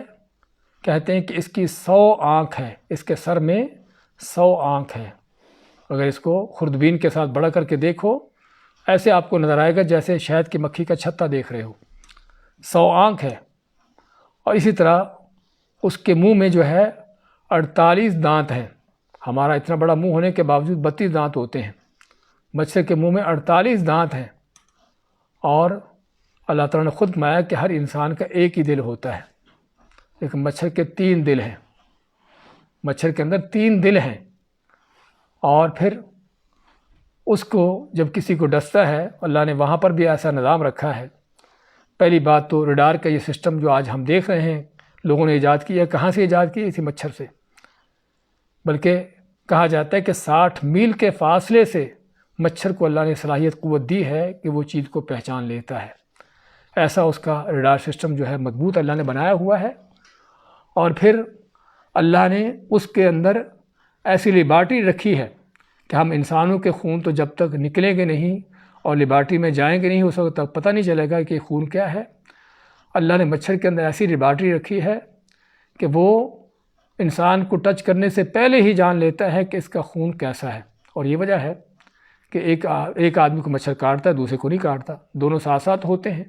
کہتے ہیں کہ اس کی 100 آنکھ ہے، اس کے سر میں 100 آنکھ ہے. اگر اس کو خوردبین کے ساتھ بڑا کر کے دیکھو، ایسے آپ کو نظر آئے گا جیسے شہد کی مکھی کا چھتا دیکھ رہے ہو. 100 آنکھ ہے. اور اسی طرح اس کے منہ میں جو ہے 48 دانت ہیں. ہمارا اتنا بڑا منہ ہونے کے باوجود 32 دانت ہوتے ہیں، مچھر کے منہ میں 48 دانت ہیں. اور اللہ تعالیٰ نے خود فرمایا کہ ہر انسان کا ایک ہی دل ہوتا ہے، لیکن مچھر کے 3 دل ہیں. مچھر کے اندر 3 دل ہیں. اور پھر اس کو جب کسی کو ڈستا ہے، اللہ نے وہاں پر بھی ایسا نظام رکھا ہے. پہلی بات تو ریڈار کا یہ سسٹم جو آج ہم دیکھ رہے ہیں لوگوں نے ایجاد کیا، کہاں سے ایجاد کی؟ اسی مچھر سے. بلکہ کہا جاتا ہے کہ 60 میل کے فاصلے سے مچھر کو اللہ نے صلاحیت قوت دی ہے کہ وہ چیز کو پہچان لیتا ہے. ایسا اس کا ریڈار سسٹم جو ہے مضبوط اللہ نے بنایا ہوا ہے. اور پھر اللہ نے اس کے اندر ایسی لیبارٹری رکھی ہے کہ ہم انسانوں کے خون تو جب تک نکلیں گے نہیں اور لیبارٹری میں جائیں گے نہیں، اس وقت تک پتہ نہیں چلے گا کہ خون کیا ہے. اللہ نے مچھر کے اندر ایسی لیبارٹری رکھی ہے کہ وہ انسان کو ٹچ کرنے سے پہلے ہی جان لیتا ہے کہ اس کا خون کیسا ہے. اور یہ وجہ ہے کہ ایک آدمی کو مچھر کاٹتا ہے دوسرے کو نہیں کاٹتا، دونوں ساتھ ساتھ ہوتے ہیں۔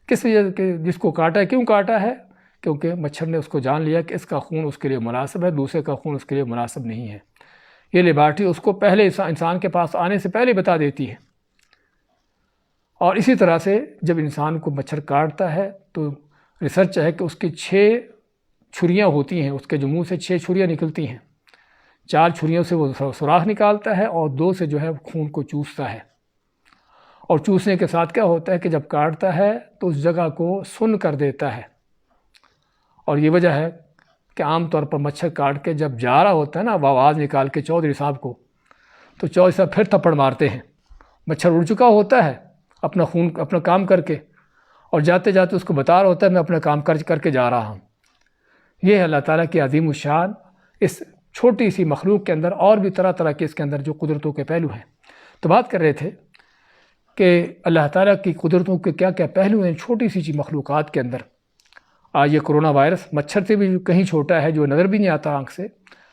کس وجہ کہ جس کو کاٹا ہے کیوں کاٹا ہے؟ کیونکہ مچھر نے اس کو جان لیا کہ اس کا خون اس کے لیے مناسب ہے، دوسرے کا خون اس کے لیے مناسب نہیں ہے۔ یہ لیبارٹری اس کو پہلے انسان کے پاس آنے سے پہلے بتا دیتی ہے۔ اور اسی طرح سے جب انسان کو مچھر کاٹتا ہے تو ریسرچ ہے کہ اس کی 6 چھریاں ہوتی ہیں، اس کے جو منہ سے 6 چھریاں نکلتی ہیں، 4 چھریوں سے وہ سوراخ نکالتا ہے اور 2 سے جو ہے خون کو چوستا ہے۔ اور چوسنے کے ساتھ کیا ہوتا ہے کہ جب کاٹتا ہے تو اس جگہ کو سن کر دیتا ہے۔ اور یہ وجہ ہے کہ عام طور پر مچھر کاٹ کے جب جا رہا ہوتا ہے نا وہ آواز نکال کے چودھری صاحب کو، تو چودھری صاحب پھر تھپڑ مارتے ہیں۔ مچھر اڑ چکا ہوتا ہے اپنا کام کر کے، اور جاتے جاتے اس کو بتا رہا ہوتا ہے میں اپنا کام کر کے جا رہا ہوں۔ یہ ہے اللہ تعالیٰ کی عظیم الشان اس چھوٹی سی مخلوق کے اندر، اور بھی طرح طرح کے اس کے اندر جو قدرتوں کے پہلو ہیں۔ تو بات کر رہے تھے کہ اللہ تعالیٰ کی قدرتوں کے کیا کیا پہلو ہیں چھوٹی سی مخلوقات کے اندر۔ آج یہ کرونا وائرس مچھر سے بھی کہیں چھوٹا ہے، جو نظر بھی نہیں آتا آنکھ سے،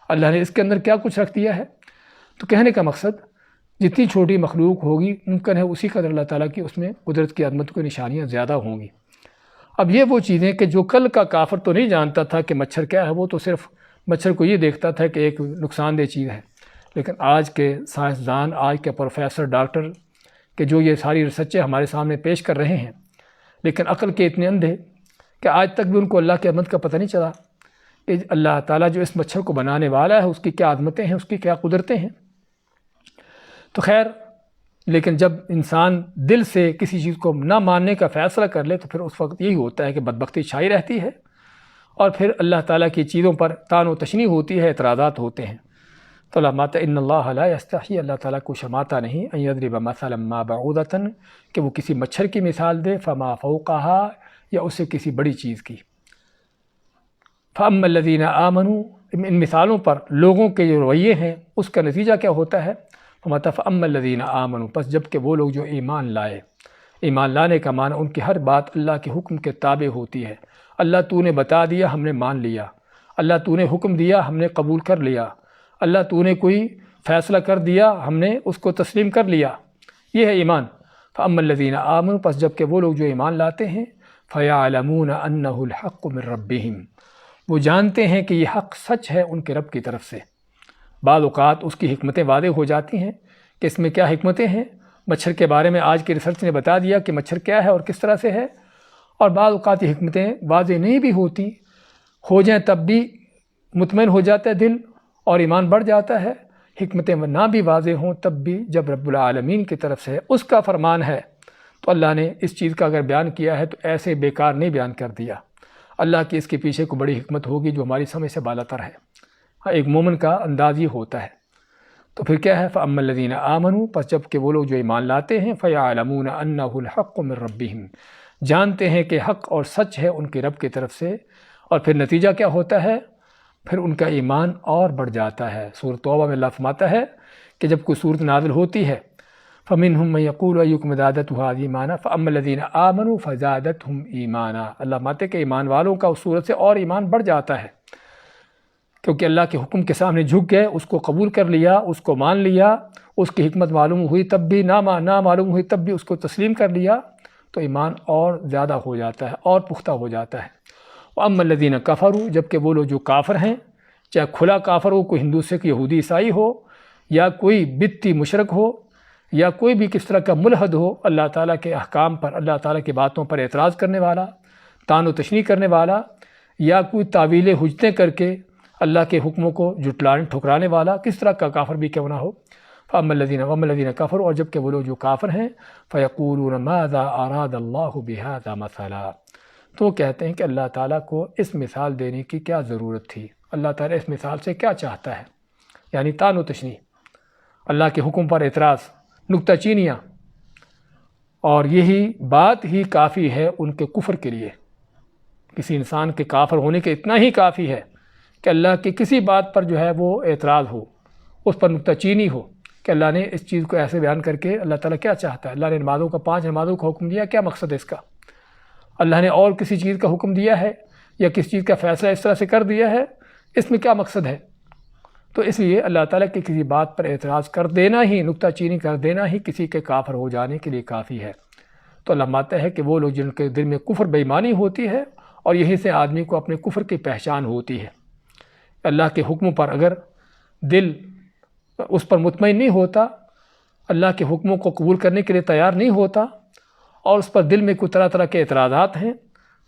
اللہ نے اس کے اندر کیا کچھ رکھ دیا ہے۔ تو کہنے کا مقصد جتنی چھوٹی مخلوق ہوگی ممکن ہے اسی قدر اللہ تعالیٰ کی اس میں قدرت کی عظمت کی نشانیاں زیادہ ہوں گی۔ اب یہ وہ چیزیں کہ جو کل کا کافر تو نہیں جانتا تھا کہ مچھر کیا ہے، وہ تو صرف مچھر کو یہ دیکھتا تھا کہ ایک نقصان دہ چیز ہے، لیکن آج کے سائنسدان، آج کے پروفیسر، ڈاکٹر کہ جو یہ ساری ریسرچیں ہمارے سامنے پیش کر رہے ہیں، لیکن عقل کے اتنے اندھے کہ آج تک بھی ان کو اللہ کی عظمت کا پتہ نہیں چلا کہ اللہ تعالیٰ جو اس مچھر کو بنانے والا ہے اس کی کیا عظمتیں ہیں، اس کی کیا قدرتیں ہیں۔ تو خیر، لیکن جب انسان دل سے کسی چیز کو نہ ماننے کا فیصلہ کر لے تو پھر اس وقت یہی ہوتا ہے کہ بدبختی چھائی رہتی ہے، اور پھر اللہ تعالیٰ کی چیزوں پر طعن و تشنیع ہوتی ہے، اعتراضات ہوتے ہیں۔ تو علامات ان اللہ لا یستحی، اللہ تعالیٰ کو شرماتا نہیں، ان یضرب مثلا ما بعودۃ، کہ وہ کسی مچھر کی مثال دے، فما فوقہا، یا اسے کسی بڑی چیز کی۔ فاما الذین آمنوا، ان مثالوں پر لوگوں کے جو رویے ہیں اس کا نتیجہ کیا ہوتا ہے؟ فاما الذین آمنوا، پس جب کہ وہ لوگ جو ایمان لائے۔ ایمان لانے کا معنی ان کی ہر بات اللہ کے حکم کے تابع ہوتی ہے۔ اللہ تو نے بتا دیا ہم نے مان لیا، اللہ تو نے حکم دیا ہم نے قبول کر لیا، اللہ تو نے کوئی فیصلہ کر دیا ہم نے اس کو تسلیم کر لیا، یہ ہے ایمان۔ فاما الذین آمنوا، پس جب کہ وہ لوگ جو ایمان لاتے ہیں، فیعلمون انہ الحق من ربہم، وہ جانتے ہیں کہ یہ حق سچ ہے ان کے رب کی طرف سے۔ بعض اوقات اس کی حکمتیں واضح ہو جاتی ہیں کہ اس میں کیا حکمتیں ہیں۔ مچھر کے بارے میں آج کی ریسرچ نے بتا دیا کہ مچھر کیا ہے اور کس طرح سے ہے، اور بعض اوقات یہ حکمتیں واضح نہیں بھی ہوتی، ہو جائیں تب بھی مطمئن ہو جاتا ہے دل اور ایمان بڑھ جاتا ہے۔ حکمتیں نہ بھی واضح ہوں تب بھی جب رب العالمین کی طرف سے اس کا فرمان ہے تو اللہ نے اس چیز کا اگر بیان کیا ہے تو ایسے بیکار نہیں بیان کر دیا۔ اللہ کی اس کے پیچھے کوئی بڑی حکمت ہوگی جو ہماری سمجھ سے بالاتر ہے۔ ایک مومن کا انداز یہ ہوتا ہے۔ تو پھر کیا ہے؟ فَأَمَّا الَّذِينَ آمَنُوا، پس جب کہ وہ لوگ جو ایمان لاتے ہیں، فَيَعْلَمُونَ أَنَّهُ الْحَقُّ مِن رَبِّهِمْ، جانتے ہیں کہ حق اور سچ ہے ان کے رب کی طرف سے، اور پھر نتیجہ کیا ہوتا ہے؟ پھر ان کا ایمان اور بڑھ جاتا ہے۔ سورۃ توبہ میں اللہ فرماتا ہے کہ جب کوئی صورت نازل ہوتی ہے، فَمِنْهُم مَّن يَقُولُ أَيُّكُمْ زَادَتْهُ هَٰذِهِ إِيمَانًا فَأَمَّا الَّذِينَ آمَنُوا فَزَادَتْهُمْ إِيمَانًا، اللہ فرماتے کہ ایمان والوں کا اس صورت سے اور ایمان بڑھ جاتا ہے، کیونکہ اللہ کے حکم کے سامنے جھک گئے، اس کو قبول کر لیا، اس کو مان لیا، اس کی حکمت معلوم ہوئی تب بھی نہ معلوم ہوئی تب بھی اس کو تسلیم کر لیا، تو ایمان اور زیادہ ہو جاتا ہے اور پختہ ہو جاتا ہے۔ وَأَمَّا الَّذِينَ كَفَرُوا، جبکہ وہ لوگ جو کافر ہیں، چاہے کھلا کافر ہو، کوئی ہندو سکھ یہودی عیسائی ہو، یا کوئی بدتی مشرک ہو، یا کوئی بھی کس طرح کا ملحد ہو، اللہ تعالیٰ کے احکام پر، اللہ تعالیٰ کی باتوں پر اعتراض کرنے والا، طعن و تشنیع کرنے والا، یا کوئی تعویل حجتیں کر کے اللہ کے حکموں کو ٹھکرانے والا، کس طرح کا کافر بھی کیوں نہ ہو۔ فَأَمَّا الَّذِينَ كَفَرُوا، اور جب کہ وہ لوگ جو کافر ہیں، فَيَقُولُونَ مَاذَا أَرَادَ اللَّهُ بِهَذَا مَثَلًا، تو وہ کہتے ہیں کہ اللہ تعالیٰ کو اس مثال دینے کی کیا ضرورت تھی، اللہ تعالیٰ اس مثال سے کیا چاہتا ہے، یعنی طعن و تشنیع، اللہ کے حکم پر اعتراض، نکتہ چینیاں، اور یہی بات ہی کافی ہے ان کے کفر کے لیے۔ کسی انسان کے کافر ہونے کے اتنا ہی کافی ہے کہ اللہ کی کسی بات پر جو ہے وہ اعتراض ہو، اس پر نکتہ چینی ہو کہ اللہ نے اس چیز کو ایسے بیان کر کے اللہ تعالیٰ کیا چاہتا ہے، اللہ نے نمازوں کا 5 نمازوں کا حکم دیا، کیا مقصد ہے اس کا، اللہ نے اور کسی چیز کا حکم دیا ہے یا کسی چیز کا فیصلہ اس طرح سے کر دیا ہے، اس میں کیا مقصد ہے۔ تو اس لیے اللہ تعالیٰ کی کسی بات پر اعتراض کر دینا ہی، نکتہ چینی کر دینا ہی کسی کے کافر ہو جانے کے لیے کافی ہے۔ تو اللہ مانتا ہے کہ وہ لوگ جن کے دل میں کفر بے ایمانی ہوتی ہے، اور یہی سے آدمی کو اپنے کفر کی پہچان ہوتی ہے۔ اللہ کے حکموں پر اگر دل اس پر مطمئن نہیں ہوتا، اللہ کے حکموں کو قبول کرنے کے لیے تیار نہیں ہوتا، اور اس پر دل میں کوئی طرح طرح کے اعتراضات ہیں،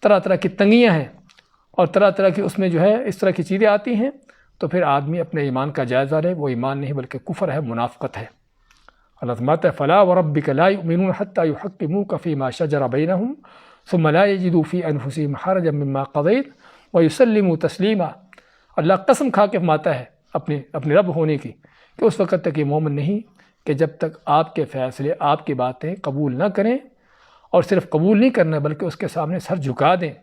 طرح طرح کی تنگیاں ہیں، اور طرح طرح کی اس میں جو ہے اس طرح کی چیزیں آتی ہیں، تو پھر آدمی اپنے ایمان کا جائزہ لے۔ وہ ایمان نہیں بلکہ کفر ہے، منافقت ہے۔ اللہ فرماتا ہے فَلَا وَرَبِّكَ لَا يُؤْمِنُونَ حَتَّى يُحَكِّمُوكَ فِي مَا شَجَرَ بَيْنَهُمْ ثُمَّ لَا يَجِدُوا فِي أَنفُسِهِمْ حَرَجًا مِّمَّا قَضَيْتَ وَيُسَلِّمُوا تَسْلِيمًا۔ اللہ قسم کھا کے فرماتا ہے اپنے رب ہونے کی کہ اس وقت تک یہ مومن نہیں کہ جب تک آپ کے فیصلے، آپ کی باتیں قبول نہ کریں، اور صرف قبول نہیں کرنا بلکہ اس کے سامنے سر جھکا دیں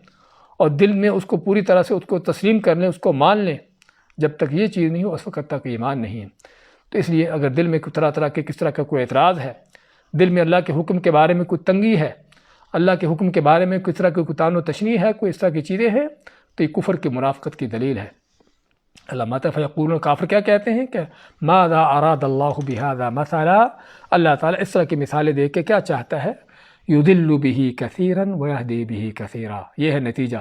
اور دل میں اس کو پوری طرح سے اس کو تسلیم کر لیں، اس کو مان لیں۔ جب تک یہ چیز نہیں ہو اس وقت تک ایمان نہیں ہے۔ تو اس لیے اگر دل میں طرح طرح کے کس طرح کا کوئی اعتراض ہے، دل میں اللہ کے حکم کے بارے میں کوئی تنگی ہے، اللہ کے حکم کے بارے میں کس طرح کی کوئی طعن و تشنیع ہے، کوئی اس طرح کی چیزیں ہیں، تو یہ کفر کی منافقت کی دلیل ہے۔ اللہ ماتا فیقولون، کافر کیا کہتے ہیں کہ ماذا اراد اللہ بہذا مثلا، اللہ تعالیٰ اس طرح کی مثالیں دے کے کیا چاہتا ہے، یضل بہ کثیرا ویہدی بہ کثیرا۔ یہ ہے نتیجہ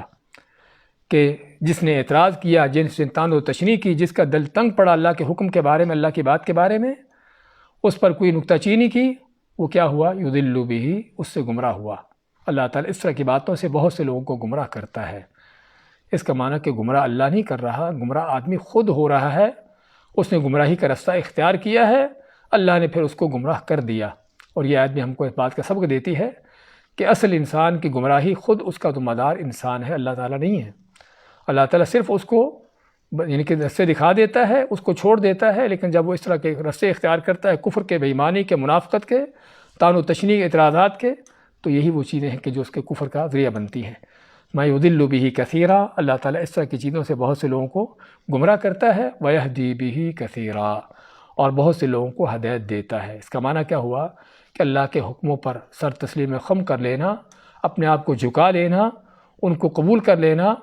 کہ جس نے اعتراض کیا، جس نے طعن و تشنیع کی، جس کا دل تنگ پڑا اللہ کے حکم کے بارے میں، اللہ کی بات کے بارے میں، اس پر کوئی نکتہ چینی کی، وہ کیا ہوا، یضل بہ، اس سے گمراہ ہوا۔ اللہ تعالیٰ اس طرح کی باتوں سے بہت سے لوگوں کو گمراہ کرتا ہے۔ اس کا معنی کہ گمراہ اللہ نہیں کر رہا، گمراہ آدمی خود ہو رہا ہے۔ اس نے گمراہی کا رستہ اختیار کیا ہے، اللہ نے پھر اس کو گمراہ کر دیا۔ اور یہ آیت بھی ہم کو اس بات کا سبق دیتی ہے کہ اصل انسان کی گمراہی خود اس کا ذمہ دار انسان ہے، اللہ تعالیٰ نہیں ہے۔ اللہ تعالیٰ صرف اس کو یعنی کہ رستے دکھا دیتا ہے، اس کو چھوڑ دیتا ہے، لیکن جب وہ اس طرح کے رستے اختیار کرتا ہے کفر کے، بے ایمانی کے، منافقت کے، طعن و تشنیع، اعتراضات کے، تو یہی وہ چیزیں ہیں کہ جو اس کے کفر کا ذریعہ بنتی ہیں۔ ما یضل بہ کثیرا، اللہ تعالیٰ اس طرح کی چیزوں سے بہت سے لوگوں کو گمراہ کرتا ہے، ویہدی بہ کثیرا، اور بہت سے لوگوں کو ہدایت دیتا ہے۔ اس کا معنی کیا ہوا کہ اللہ کے حکموں پر سر تسلیم خم کر لینا، اپنے آپ کو جھکا لینا، ان کو قبول کر لینا،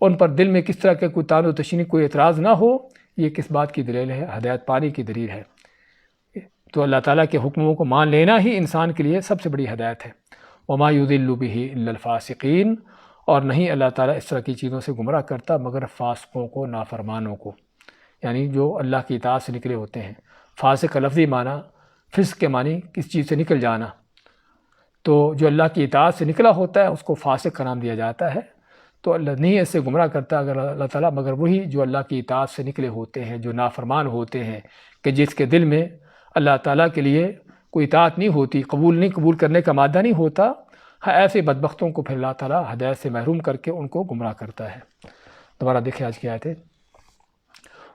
ان پر دل میں کس طرح کے کوئی طعن و تشنیع، کوئی اعتراض نہ ہو، یہ کس بات کی دلیل ہے، ہدایت پانے کی دلیل ہے۔ تو اللہ تعالیٰ کے حکموں کو مان لینا ہی انسان کے لیے سب سے بڑی ہدایت ہے۔ وما یضل بہ الا الفاسقین، اور نہیں اللہ تعالیٰ اس طرح کی چیزوں سے گمراہ کرتا مگر فاسقوں کو، نافرمانوں کو، یعنی جو اللہ کی اطاعت سے نکلے ہوتے ہیں۔ فاسق کا لفظی معنی، فسق کے معنی کس چیز سے نکل جانا، تو جو اللہ کی اطاعت سے نکلا ہوتا ہے اس کو فاسق کا نام دیا جاتا ہے۔ تو اللہ نہیں اس سے گمراہ کرتا اگر اللہ تعالیٰ مگر وہی جو اللہ کی اطاعت سے نکلے ہوتے ہیں، جو نافرمان ہوتے ہیں، کہ جس کے دل میں اللہ تعالیٰ کے لیے کوئی اطاعت نہیں ہوتی، قبول کرنے کا مادہ نہیں ہوتا، ایسے بدبختوں کو پھر اللہ تعالیٰ ہدایت سے محروم کر کے ان کو گمراہ کرتا ہے۔ دوبارہ دیکھیں آج کی آیت ہے،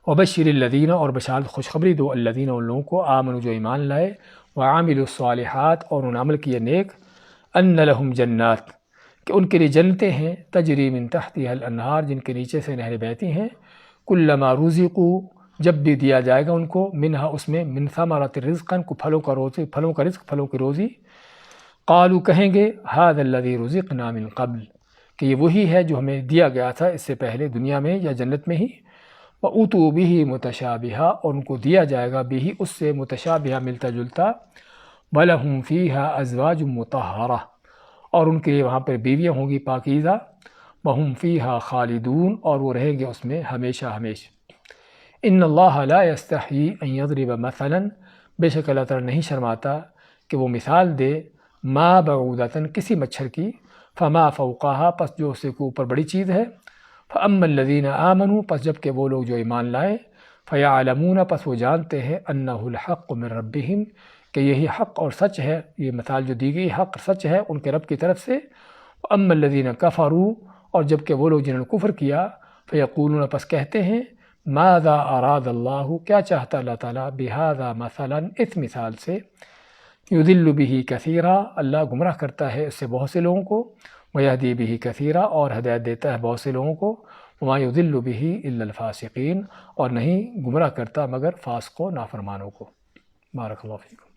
وبشر الذین، اور بشارت خوشخبری دو، الذین، ان لوگوں کو، آمنوا جو ایمان لائے، وعاملوا الصالحات، اور انہوں نے عمل کیے نیک، ان لہم جنات، کہ ان کے لیے جنتیں ہیں، تجری من تحتها الانہار، جن کے نیچے سے نہریں بہتی ہیں، کلما رزقوا، جب بھی دیا جائے گا ان کو، منہا، اس میں، من ثمرات رزقا، کو پھلوں کا رزق، پھلوں کی روزی، قالوا، کہیں گے، ھذا الذی رزقنا من قبل، کہ یہ وہی ہے جو ہمیں دیا گیا تھا اس سے پہلے دنیا میں یا جنت میں ہی، وَأُوتُوا بِهِ مُتَشَابِهًا، اور ان کو دیا جائے گا بھی اس سے متشابہہ، ملتا جلتا، وَلَهُمْ فِيهَا أَزْوَاجٌ مُطَہَّرَةٌ، اور ان کے لیے وہاں پر بیویاں ہوں گی پاکیزہ، وَهُمْ فِيهَا خَالِدُونَ، اور وہ رہیں گے اس میں ہمیشہ ہمیشہ۔ إِنَّ اللَّهَ لَا يَسْتَحْيِي أَن يَضْرِبَ مَثَلًا، بے شک اللہ تعالیٰ نہیں شرماتا کہ وہ مثال دے، ما بعودۃ، کسی مچھر کی، فما فوقها، پس جو اس سے اوپر بڑی چیز ہے، فاما الذین آمنوا، پس جب کہ وہ لوگ جو ایمان لائے، فیعلمون، پس وہ جانتے ہیں، انہ الحق من ربہم، کہ یہی حق اور سچ ہے، یہ مثال جو دی گئی حق سچ ہے ان کے رب کی طرف سے۔ واما الذین کفروا، اور جب کہ وہ لوگ جنہوں نے کفر کیا، فیقولون، پس کہتے ہیں، ماذا اراد اللہ، کیا چاہتا اللہ تعالیٰ، بہذا مثلا، اس مثال سے، یضل بہ کثیرا، اللہ گمراہ کرتا ہے اس سے بہت سے لوگوں کو، ویہدی بہ کثیرا، اور ہدایت دیتا ہے بہت سے لوگوں کو، وما یضل بہ الا الفاسقین، اور نہیں گمراہ کرتا مگر فاسقوں، نافرمانوں کو۔ بارک اللہ فیکم۔